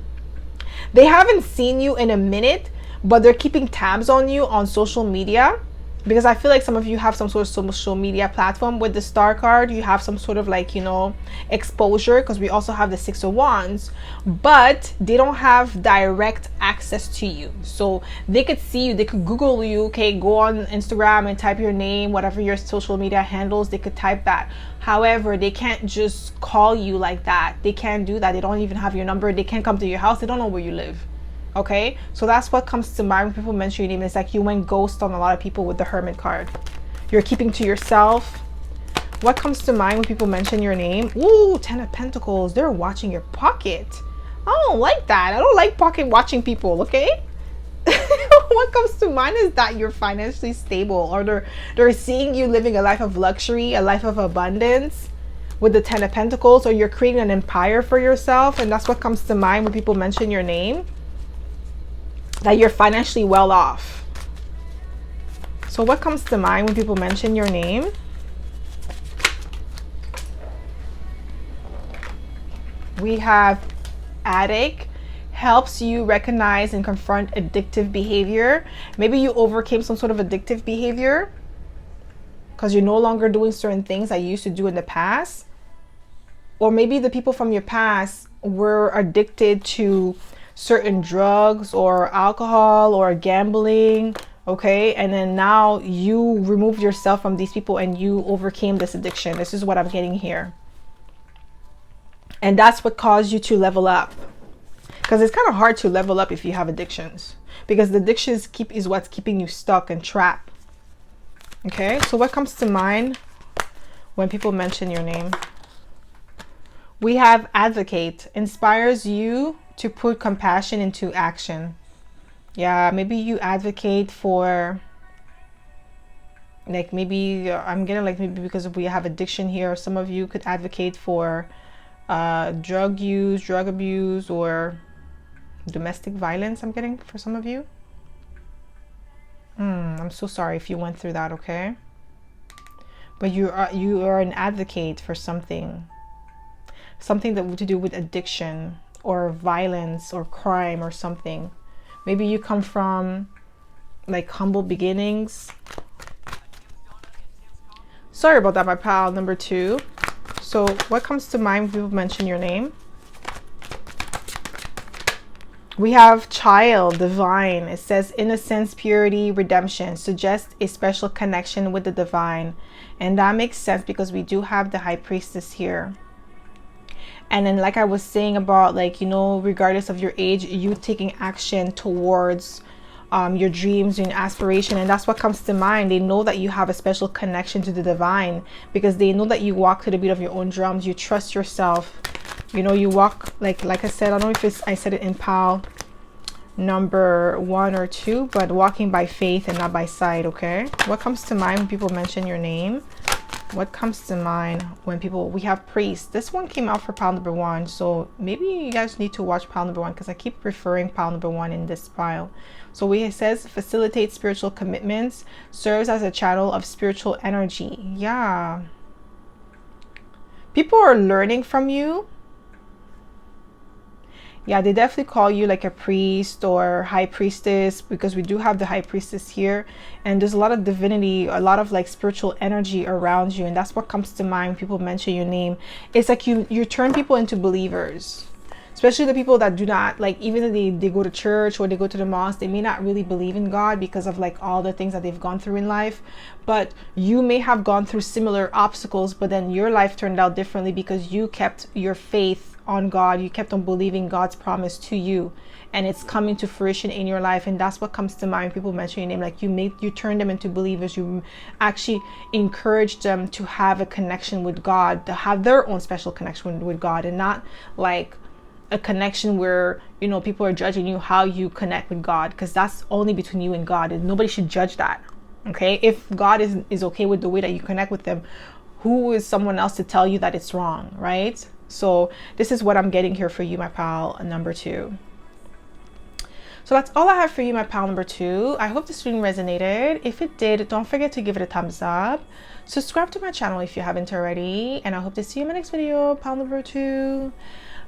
They haven't seen you in a minute, but they're keeping tabs on you on social media. because I feel like some of you have some sort of social media platform. With the star card, you have some sort of like, you know, exposure, because we also have the 6 of Wands, but they don't have direct access to you. So they could see you, they could Google you, okay, go on Instagram and type your name, whatever your social media handles, they could type that. However, they can't just call you like that. They can't do that. They don't even have your number. They can't come to your house. They don't know where you live. Okay, so that's what comes to mind when people mention your name. It's like you went ghost on a lot of people with the Hermit card. You're keeping to yourself. What comes to mind when people mention your name? Ooh, 10 of Pentacles. They're watching your pocket. I don't like that. I don't like pocket watching people, okay? What comes to mind is that you're financially stable, or they're seeing you living a life of luxury, a life of abundance with the 10 of Pentacles, or you're creating an empire for yourself, and that's what comes to mind when people mention your name. That you're financially well off. So what comes to mind when people mention your name? We have Addict. Helps you recognize and confront addictive behavior. Maybe you overcame some sort of addictive behavior because you're no longer doing certain things that you used to do in the past. Or maybe the people from your past were addicted to certain drugs or alcohol or gambling, okay, and then now you removed yourself from these people and you overcame this addiction. This is what I'm getting here, and that's what caused you to level up, because it's kind of hard to level up if you have addictions, because the addictions is what's keeping you stuck and trapped. Okay, so what comes to mind when people mention your name? We have Advocate. Inspires you to put compassion into action. Yeah, maybe you advocate for, like, maybe I'm getting like, maybe because we have addiction here, some of you could advocate for drug use, drug abuse, or domestic violence. I'm getting for some of you. I'm so sorry if you went through that, okay? But you are an advocate for something that to do with addiction or violence or crime or something. Maybe you come from like humble beginnings. Sorry about that, my pal, number 2. So what comes to mind when people mention your name? We have Child, Divine. It says innocence, purity, redemption. Suggests a special connection with the divine. And that makes sense because we do have the High Priestess here. And then, like I was saying about, like, you know, regardless of your age, you taking action towards your dreams and aspiration. And that's what comes to mind. They know that you have a special connection to the divine because they know that you walk to the beat of your own drums. You trust yourself. You know, you walk, like I said, I don't know if I said it in Peole number 1 or 2, but walking by faith and not by sight. Okay, what comes to mind when people mention your name? What comes to mind when people, we have Priest. This one came out for Peole number 1, so maybe you guys need to watch Peole number 1 because I keep referring Peole number 1 in this file. So it says facilitate spiritual commitments, serves as a channel of spiritual energy. Yeah, people are learning from you. Yeah, they definitely call you like a priest or high priestess, because we do have the High Priestess here, and there's a lot of divinity, a lot of like spiritual energy around you, and that's what comes to mind when people mention your name. It's like you turn people into believers, especially the people that do not, like, even if they go to church or they go to the mosque, they may not really believe in God because of like all the things that they've gone through in life. But you may have gone through similar obstacles, but then your life turned out differently because you kept your faith on God. You kept on believing God's promise to you, and it's coming to fruition in your life. And that's what comes to mind when people mention your name. Like you turn them into believers. You actually encourage them to have a connection with God, to have their own special connection with God, and not like a connection where, you know, people are judging you how you connect with God, because that's only between you and God, and nobody should judge that. Okay, if God is okay with the way that you connect with them, who is someone else to tell you that it's wrong, right? So this is what I'm getting here for you, my pal number 2. So that's all I have for you, my pal number 2. I hope this reading resonated. If it did, don't forget to give it a thumbs up. Subscribe to my channel if you haven't already. And I hope to see you in my next video, pal number 2.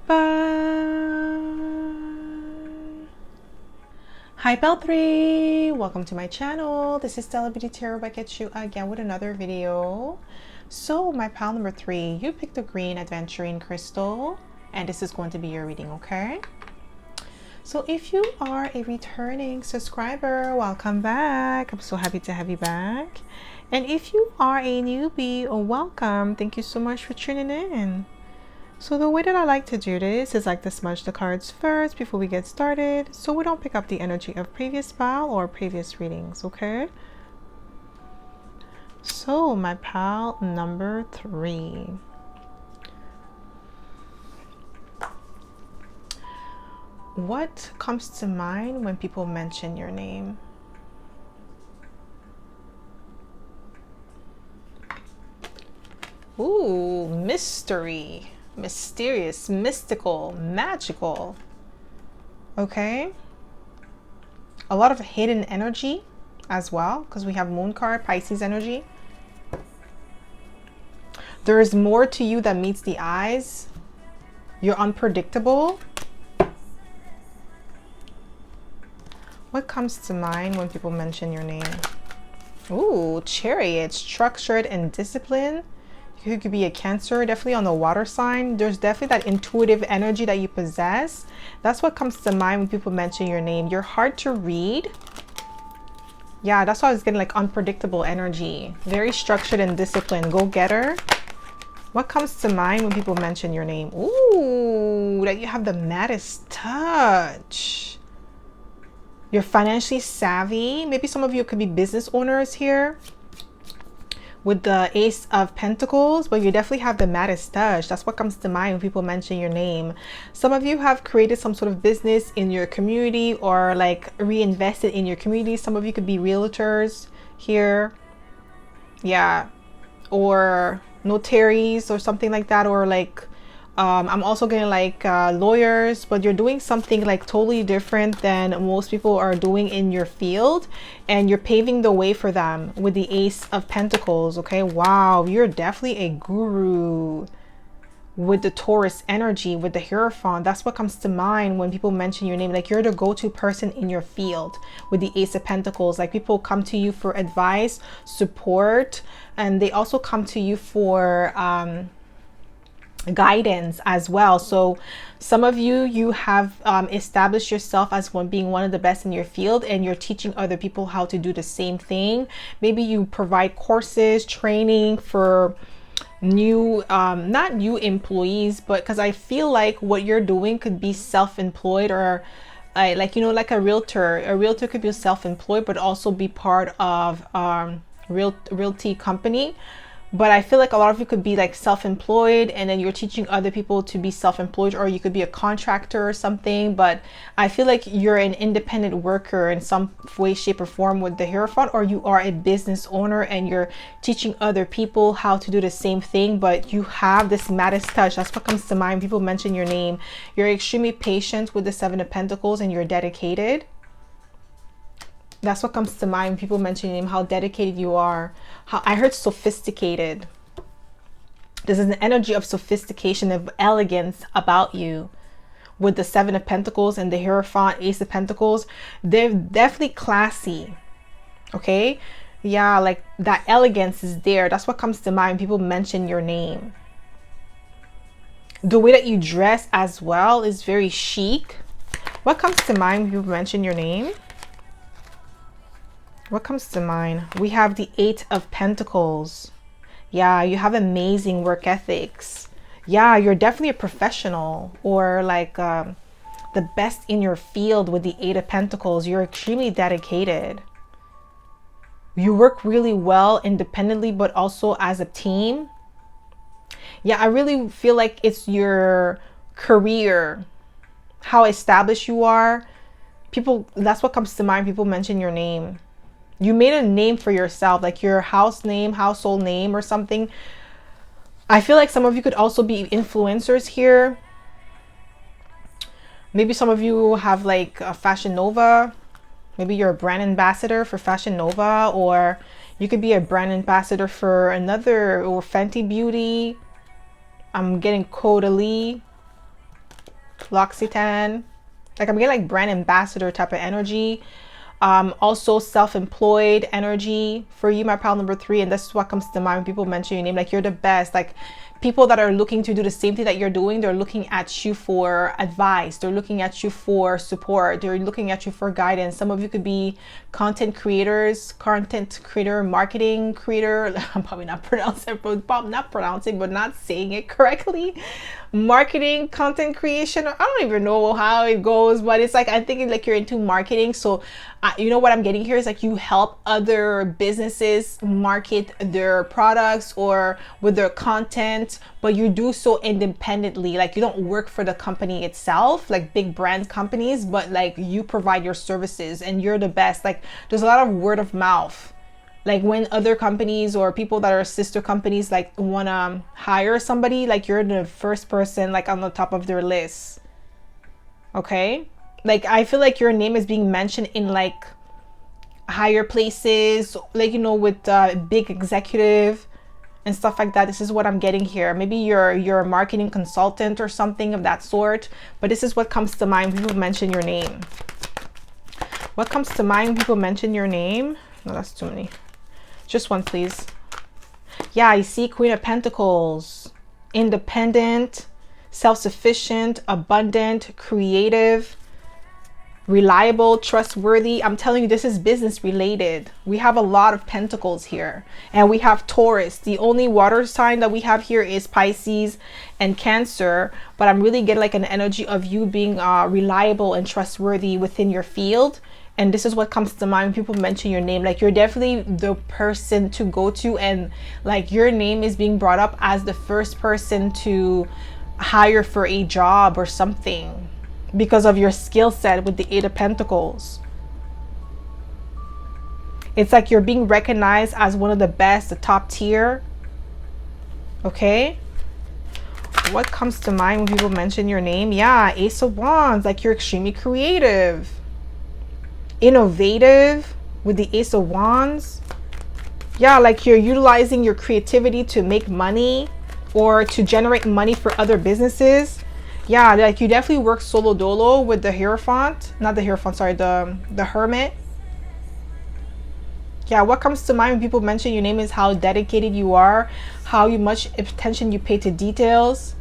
Bye. Hi Pal 3! Welcome to my channel. This is Stella Beauty Tarot back at you again with another video. So my pal number 3, you picked the green aventurine crystal and this is going to be your reading, okay? So if you are a returning subscriber, welcome back. I'm so happy to have you back. And if you are a newbie, welcome. Thank you so much for tuning in. So the way that I like to do this is like to smudge the cards first before we get started, so we don't pick up the energy of previous pal or previous readings, okay? So my pal number 3. What comes to mind when people mention your name? Ooh, mystery. Mysterious, mystical, magical. Okay, a lot of hidden energy as well, because we have moon card, Pisces energy. There is more to you than meets the eyes. You're unpredictable. What comes to mind when people mention your name? Ooh, Chariot, structured and disciplined. You could be a Cancer, definitely on the water sign. There's definitely that intuitive energy that you possess. That's what comes to mind when people mention your name. You're hard to read. Yeah, that's why I was getting like unpredictable energy. Very structured and disciplined. Go-getter. What comes to mind when people mention your name? Ooh, that you have the maddest touch. You're financially savvy. Maybe some of you could be business owners here with the Ace of Pentacles, but you definitely have the maddest touch. That's what comes to mind when people mention your name. Some of you have created some sort of business in your community or like reinvested in your community. Some of you could be realtors here. Yeah, or notaries or something like that, or like I'm also getting like lawyers, but you're doing something like totally different than most people are doing in your field, and you're paving the way for them with the Ace of Pentacles. Okay, wow, you're definitely a guru with the Taurus energy, with the Hierophant. That's what comes to mind when people mention your name. Like you're the go-to person in your field with the Ace of Pentacles. Like people come to you for advice, support, and they also come to you for guidance as well. So some of you have established yourself as being one of the best in your field, and you're teaching other people how to do the same thing. Maybe you provide courses, training for new not new employees, but because I feel like what you're doing could be self-employed, or like, you know, like a realtor could be self-employed but also be part of realty company. But I feel like a lot of you could be like self-employed, and then you're teaching other people to be self-employed, or you could be a contractor or something. But I feel like you're an independent worker in some way, shape, or form with the Hierophant, or you are a business owner and you're teaching other people how to do the same thing, but you have this maddest touch. That's what comes to mind. People mention your name. You're extremely patient with the Seven of Pentacles, and you're dedicated. That's what comes to mind when people mention your name, how dedicated you are. How I heard sophisticated. There's an energy of sophistication, of elegance about you with the Seven of Pentacles and the Hierophant, Ace of Pentacles. They're definitely classy. Okay? Yeah, like that elegance is there. That's what comes to mind when people mention your name. The way that you dress as well is very chic. What comes to mind when people mention your name? What comes to mind? We have the Eight of Pentacles. Yeah, you have amazing work ethics. Yeah, you're definitely a professional, or like the best in your field with the Eight of Pentacles. You're extremely dedicated. You work really well independently, but also as a team. Yeah, I really feel like it's your career, how established you are. People, that's what comes to mind. People mention your name. You made a name for yourself, like your house name, household name or something. I feel like some of you could also be influencers here. Maybe some of you have like a Fashion Nova. Maybe you're a brand ambassador for Fashion Nova, or you could be a brand ambassador for another, or Fenty Beauty. I'm getting Caudalie, L'Occitane. Like I'm getting like brand ambassador type of energy. Also self-employed energy for you, my pal number 3. And this is what comes to mind when people mention your name. Like you're the best. Like people that are looking to do the same thing that you're doing, they're looking at you for advice. They're looking at you for support. They're looking at you for guidance. Some of you could be content creators, content creator, marketing creator. I'm probably not pronouncing, but not saying it correctly. Marketing, content creation. I don't even know how it goes, but it's like I'm thinking like you're into marketing. So you know what I'm getting here is like you help other businesses market their products or with their content, but you do so independently. Like you don't work for the company itself, like big brand companies, but like you provide your services and you're the best. Like there's a lot of word of mouth. Like when other companies or people that are sister companies like want to hire somebody, like you're the first person like on the top of their list. Okay? Like I feel like your name is being mentioned in like higher places, like, you know, with big executive and stuff like that. This is what I'm getting here. Maybe you're a marketing consultant or something of that sort, but this is what comes to mind when people mention your name. What comes to mind when people mention your name? No, that's too many. Just one, please. Yeah, I see Queen of Pentacles. Independent, self-sufficient, abundant, creative, reliable, trustworthy. I'm telling you, this is business related. We have a lot of pentacles here, and we have Taurus. The only water sign that we have here is Pisces and Cancer, but I'm really getting like an energy of you being reliable and trustworthy within your field. And this is what comes to mind when people mention your name. Like you're definitely the person to go to, and like your name is being brought up as the first person to hire for a job or something because of your skill set with the 8 of Pentacles. It's like you're being recognized as one of the best, the top tier. Okay. What comes to mind when people mention your name? Yeah, Ace of Wands. Like you're extremely creative, innovative with the Ace of Wands. Yeah, like you're utilizing your creativity to make money or to generate money for other businesses. Yeah, like you definitely work solo dolo with the Hierophant. Not the Hierophant, sorry, the Hermit. Yeah, what comes to mind when people mention your name is how dedicated you are, how much attention you pay to details.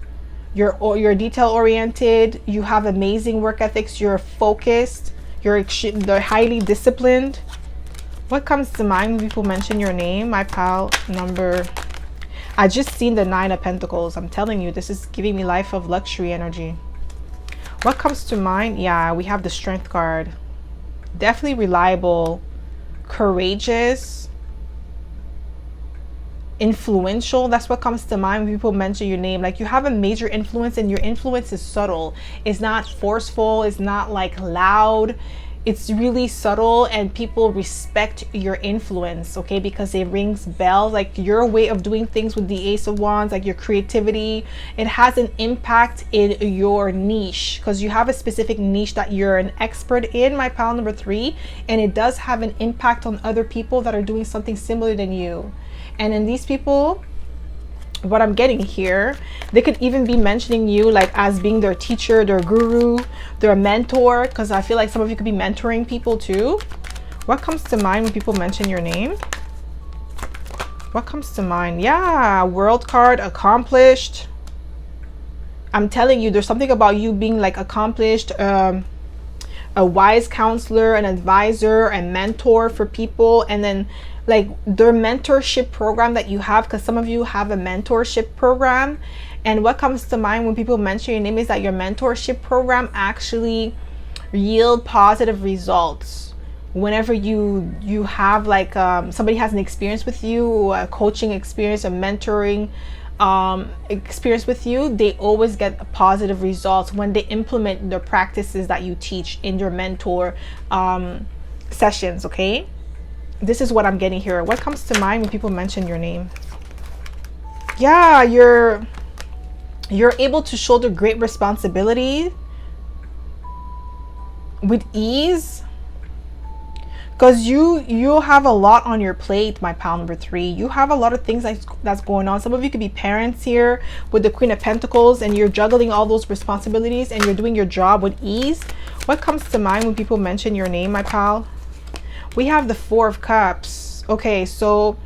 You're detail oriented, you have amazing work ethics, you're focused, they're highly disciplined. What comes to mind when people mention your name, my pal number? I just seen the 9 of Pentacles. I'm telling you, this is giving me life of luxury energy. What comes to mind? Yeah, we have the Strength card. Definitely reliable, courageous, influential. That's what comes to mind when people mention your name. Like you have a major influence, and your influence is subtle. It's not forceful. It's not like loud. It's really subtle, and people respect your influence, okay, because it rings bells. Like your way of doing things with the Ace of Wands, like your creativity, it has an impact in your niche, because you have a specific niche that you're an expert in, my pal number 3, and it does have an impact on other people that are doing something similar than you. And in these people, what I'm getting here, they could even be mentioning you like as being their teacher, their guru, their mentor, because I feel like some of you could be mentoring people too. What comes to mind when people mention your name? What comes to mind? Yeah, World card, accomplished. I'm telling you, there's something about you being like accomplished, a wise counselor, an advisor, a mentor for people. And then like their mentorship program that you have, because some of you have a mentorship program. And what comes to mind when people mention your name is that your mentorship program actually yield positive results. Whenever you have like somebody has an experience with you, a coaching experience, a mentoring experience with you, they always get positive results when they implement the practices that you teach in your mentor sessions. Okay, this is what I'm getting here. What comes to mind when people mention your name? Yeah, you're able to shoulder great responsibility with ease, because you have a lot on your plate, my pal number 3. You have a lot of things that's going on. Some of you could be parents here with the Queen of Pentacles, and you're juggling all those responsibilities and you're doing your job with ease. What comes to mind when people mention your name, my pal? We have the 4 of Cups. Okay, so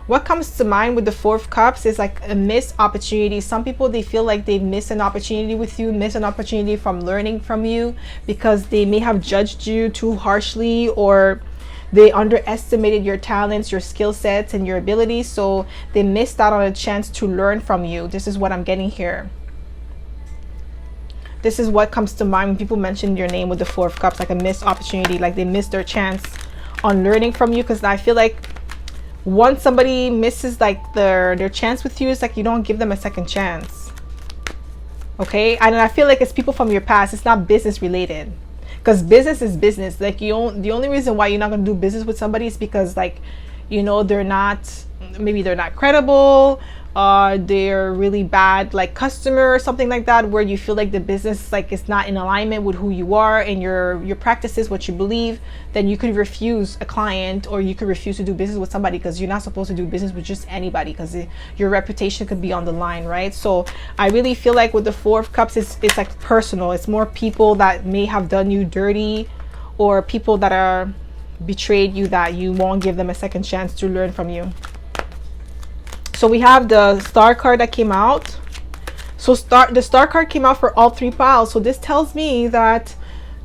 what comes to mind with the 4 of Cups is like a missed opportunity. Some people, they feel like they missed an opportunity with you, missed an opportunity from learning from you, because they may have judged you too harshly, or they underestimated your talents, your skill sets, and your abilities. So they missed out on a chance to learn from you. This is what I'm getting here. This is what comes to mind when people mention your name with the 4 of Cups, like a missed opportunity, like they missed their chance on learning from you. Because I feel like once somebody misses like their chance with you, it's like you don't give them a second chance. Okay, and I feel like it's people from your past. It's not business related, because business is business. Like the only reason why you're not going to do business with somebody is because, like, you know, maybe they're not credible, they're really bad like customer or something like that, where you feel like the business like is not in alignment with who you are and your practices, what you believe. Then you could refuse a client, or you could refuse to do business with somebody, because you're not supposed to do business with just anybody, because your reputation could be on the line, right? So I really feel like with the 4 of Cups, it's like personal. It's more people that may have done you dirty, or people that are betrayed you, that you won't give them a second chance to learn from you. So we have the Star card that came out. So the Star card came out for all 3 piles. So this tells me that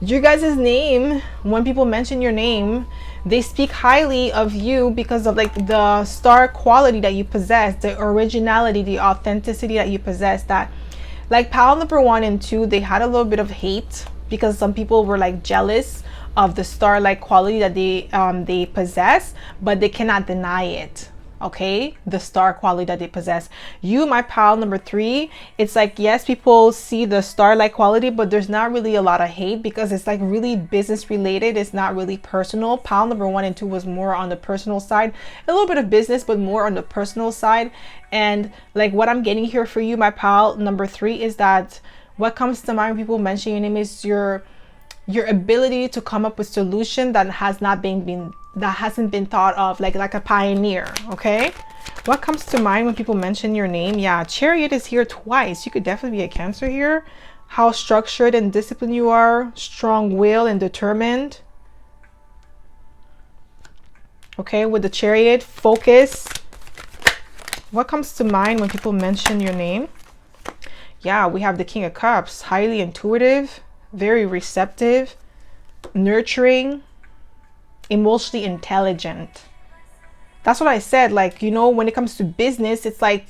you guys' name, when people mention your name, they speak highly of you because of like the star quality that you possess, the originality, the authenticity that you possess. That like pile number 1 and 2, they had a little bit of hate because some people were like jealous of the star-like quality that they possess, but they cannot deny it. Okay, the star quality that they possess. You, my pal number 3, it's like, yes, people see the star-like quality, but there's not really a lot of hate, because it's like really business related. It's not really personal. Pile number 1 and 2 was more on the personal side, a little bit of business, but more on the personal side. And like what I'm getting here for you, my pal number 3, is that what comes to mind when people mention your name is your ability to come up with solution that hasn't been thought of, like a pioneer. Okay, what comes to mind when people mention your name? Yeah, Chariot is here twice. You could definitely be a Cancer here. How structured and disciplined you are, strong will and determined. Okay, with the Chariot, focus. What comes to mind when people mention your name? Yeah, we have the King of Cups, highly intuitive, very receptive, nurturing, emotionally intelligent. That's what I said. Like, you know, when it comes to business, it's like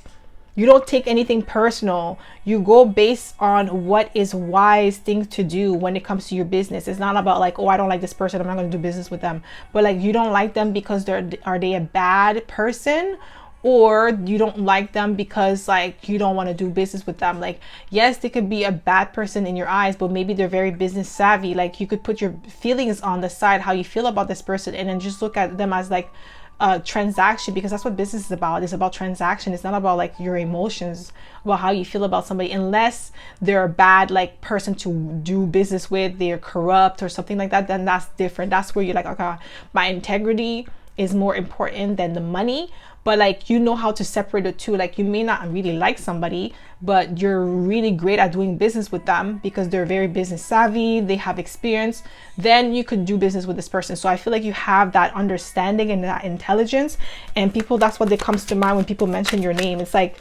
you don't take anything personal. You go based on what is wise thing to do when it comes to your business. It's not about like, oh, I don't like this person, I'm not going to do business with them. But like, you don't like them because are they a bad person? Or you don't like them because like you don't want to do business with them. Like, yes, they could be a bad person in your eyes, but maybe they're very business savvy. Like, you could put your feelings on the side, how you feel about this person, and then just look at them as like a transaction, because that's what business is about. It's about transaction. It's not about like your emotions, about how you feel about somebody, unless they're a bad like person to do business with, they're corrupt or something like that. Then that's different. That's where you're like, okay, my integrity is more important than the money. But like, you know how to separate the two. Like, you may not really like somebody, but you're really great at doing business with them because they're very business savvy, they have experience. Then you could do business with this person. So I feel like you have that understanding and that intelligence. And people, that's what comes to mind when people mention your name. It's like,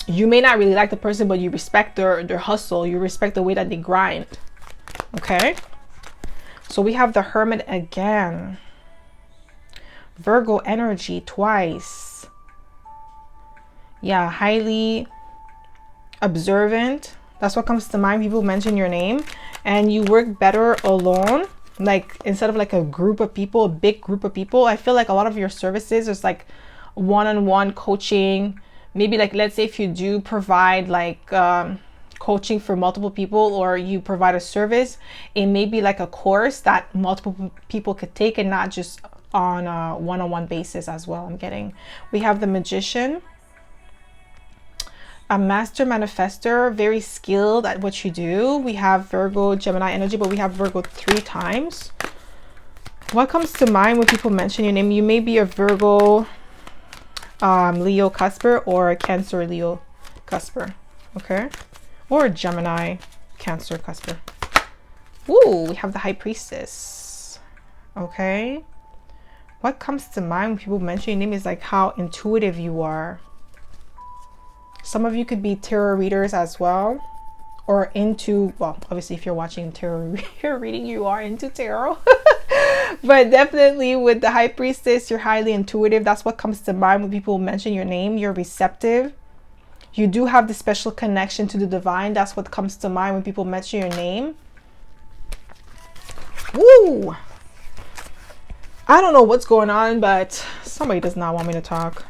you may not really like the person, but you respect their hustle. You respect the way that they grind. Okay. So we have the Hermit again. Virgo energy twice. Yeah, highly observant. That's what comes to mind. People mention your name, and you work better alone. Like, instead of like a group of people, a big group of people. I feel like a lot of your services is like one-on-one coaching. Maybe like, let's say if you do provide like coaching for multiple people, or you provide a service, it may be like a course that multiple people could take, and not just on a one-on-one basis as well. I'm getting, we have the Magician, a master manifester, very skilled at what you do. We have Virgo, Gemini energy, but we have Virgo 3 times. What comes to mind when people mention your name? You may be a Virgo, Leo cusper, or a Cancer Leo cusper, okay? Or a Gemini Cancer cusper. Ooh, we have the High Priestess, okay? What comes to mind when people mention your name is like how intuitive you are. Some of you could be tarot readers as well, or into, well, obviously if you're watching tarot reading, you are into tarot. But definitely with the High Priestess, you're highly intuitive. That's what comes to mind when people mention your name. You're receptive. You do have the special connection to the divine. That's what comes to mind when people mention your name. Woo! I don't know what's going on, but somebody does not want me to talk.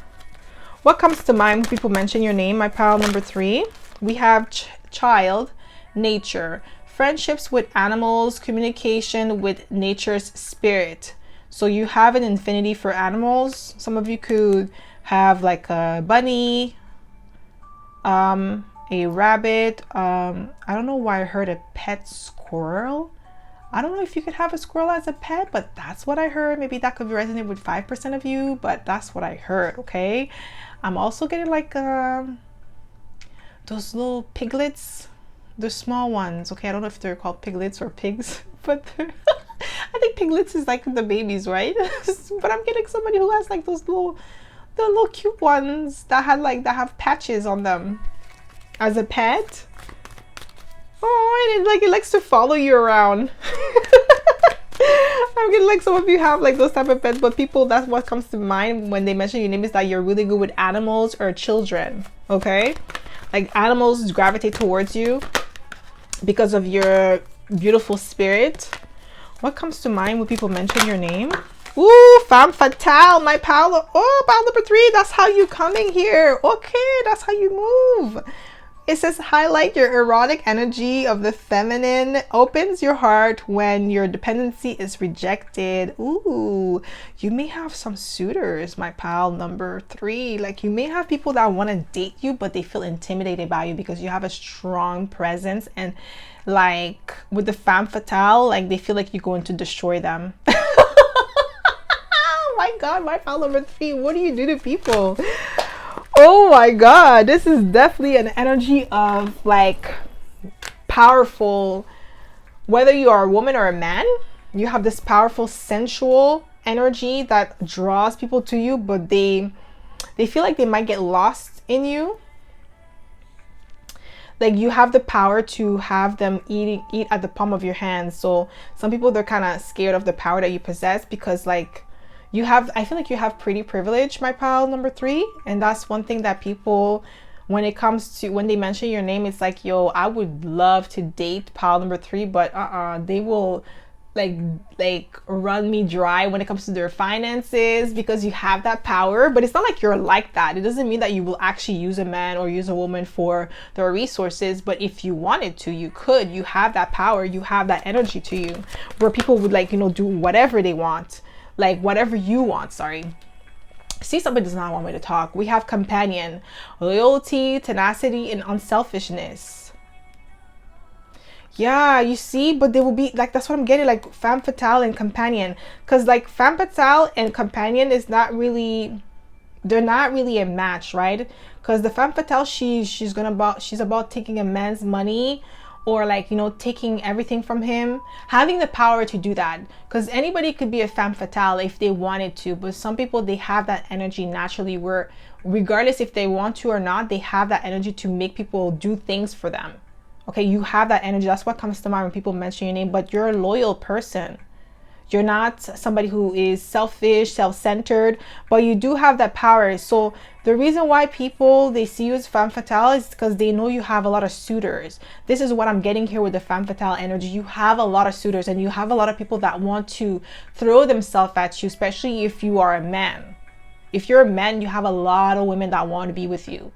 What comes to mind when people mention your name? My pile number 3. We have child, nature, friendships with animals, communication with nature's spirit. So you have an infinity for animals. Some of you could have like a bunny, a rabbit. I don't know why I heard a pet squirrel. I don't know if you could have a squirrel as a pet, but that's what I heard. Maybe that could resonate with 5% of you, but that's what I heard, okay? I'm also getting like those little piglets, the small ones, okay? I don't know if they're called piglets or pigs, but I think piglets is like the babies, right? But I'm getting somebody who has like those little, the little cute ones that had like, that have patches on them as a pet. Oh, and it likes to follow you around. I'm getting like some of you have like those type of pets, but people, that's what comes to mind when they mention your name is that you're really good with animals or children, okay? Like animals gravitate towards you because of your beautiful spirit. What comes to mind when people mention your name? Ooh, femme fatale, my pal. Oh, pile number 3, that's how you coming here. Okay, that's how you move. It says highlight your erotic energy of the feminine, opens your heart when your dependency is rejected. Ooh, you may have some suitors, my pal number 3. Like you may have people that want to date you, but they feel intimidated by you because you have a strong presence. And like with the femme fatale, like they feel like you're going to destroy them. Oh my God, my pal number 3, what do you do to people? Oh my God, this is definitely an energy of like powerful, whether you are a woman or a man, you have this powerful sensual energy that draws people to you, but they feel like they might get lost in you. Like you have the power to have them eat at the palm of your hand. So some people, they're kind of scared of the power that you possess because like you have, I feel like you have pretty privilege, my pal number 3. And that's one thing that people, when it comes to, when they mention your name, it's like, yo, I would love to date pal number 3, but they will like run me dry when it comes to their finances because you have that power. But it's not like you're like that. It doesn't mean that you will actually use a man or use a woman for their resources, but if you wanted to, you could. You have that power, you have that energy to you where people would like, you know, do whatever they want. Like whatever you want, sorry. See, somebody does not want me to talk. We have companion, loyalty, tenacity, and unselfishness. Yeah, you see, but they will be like, that's what I'm getting, like femme fatale and companion. Because like femme fatale and companion is not really, they're not really a match, right? Because the femme fatale, she's about taking a man's money, or like, you know, taking everything from him, having the power to do that. Because anybody could be a femme fatale if they wanted to, but some people, they have that energy naturally where regardless if they want to or not, they have that energy to make people do things for them. Okay, you have that energy. That's what comes to mind when people mention your name, but you're a loyal person. You're not somebody who is selfish, self-centered, but you do have that power. So the reason why people, they see you as femme fatale is because they know you have a lot of suitors. This is what I'm getting here with the femme fatale energy. You have a lot of suitors and you have a lot of people that want to throw themselves at you, especially if you are a man. If you're a man, you have a lot of women that want to be with you.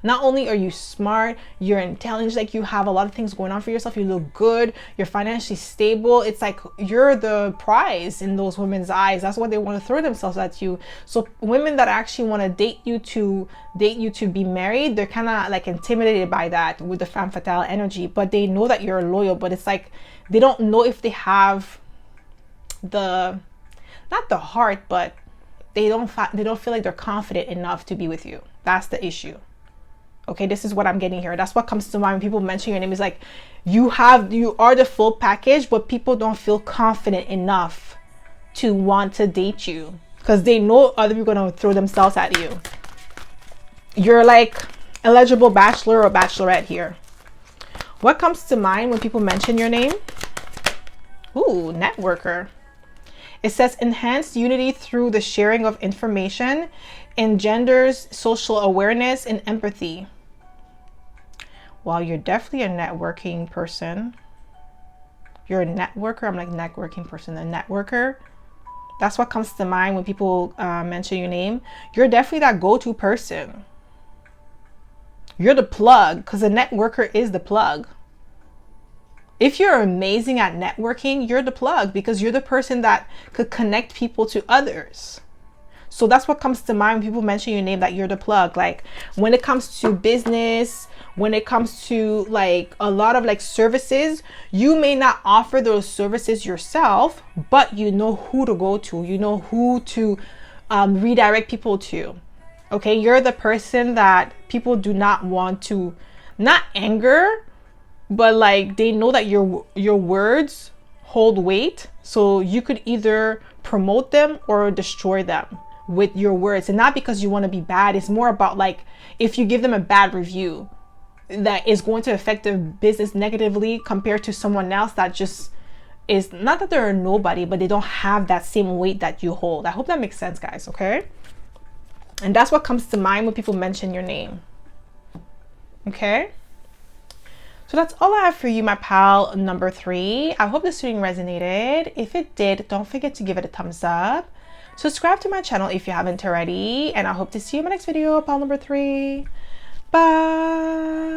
Not only are you smart, you're intelligent, like you have a lot of things going on for yourself, you look good, you're financially stable. It's like you're the prize in those women's eyes. That's why they want to throw themselves at you. So women that actually want to date you to be married, they're kind of like intimidated by that with the femme fatale energy, but they know that you're loyal. But it's like they don't know if they have the not the heart, but they don't feel like they're confident enough to be with you. That's the issue. Okay, this is what I'm getting here. That's what comes to mind when people mention your name. Is like you are the full package, but people don't feel confident enough to want to date you because they know other people are gonna throw themselves at you. You're like eligible bachelor or bachelorette here. What comes to mind when people mention your name? Ooh, networker. It says enhanced unity through the sharing of information, engenders social awareness and empathy. Well, you're definitely a networking person. You're a networker. I'm like networking person, a networker. That's what comes to mind when people mention your name. You're definitely that go-to person. You're the plug, because a networker is the plug. If you're amazing at networking, you're the plug because you're the person that could connect people to others. So that's what comes to mind when people mention your name, that you're the plug. Like when it comes to business, when it comes to like a lot of like services, you may not offer those services yourself, but you know who to go to. You know who to redirect people to. Okay, you're the person that people do not want to, not anger, but like they know that your words hold weight, so you could either promote them or destroy them with your words. And not because you want to be bad, it's more about like if you give them a bad review that is going to affect their business negatively compared to someone else that just is, not that they're a nobody, but they don't have that same weight that you hold. I hope that makes sense, guys. Okay, and that's what comes to mind when people mention your name. Okay, so that's all I have for you, my pal number 3. I hope this reading resonated. If it did, don't forget to give it a thumbs up. Subscribe to my channel if you haven't already. And I hope to see you in my next video, pal number 3. Bye.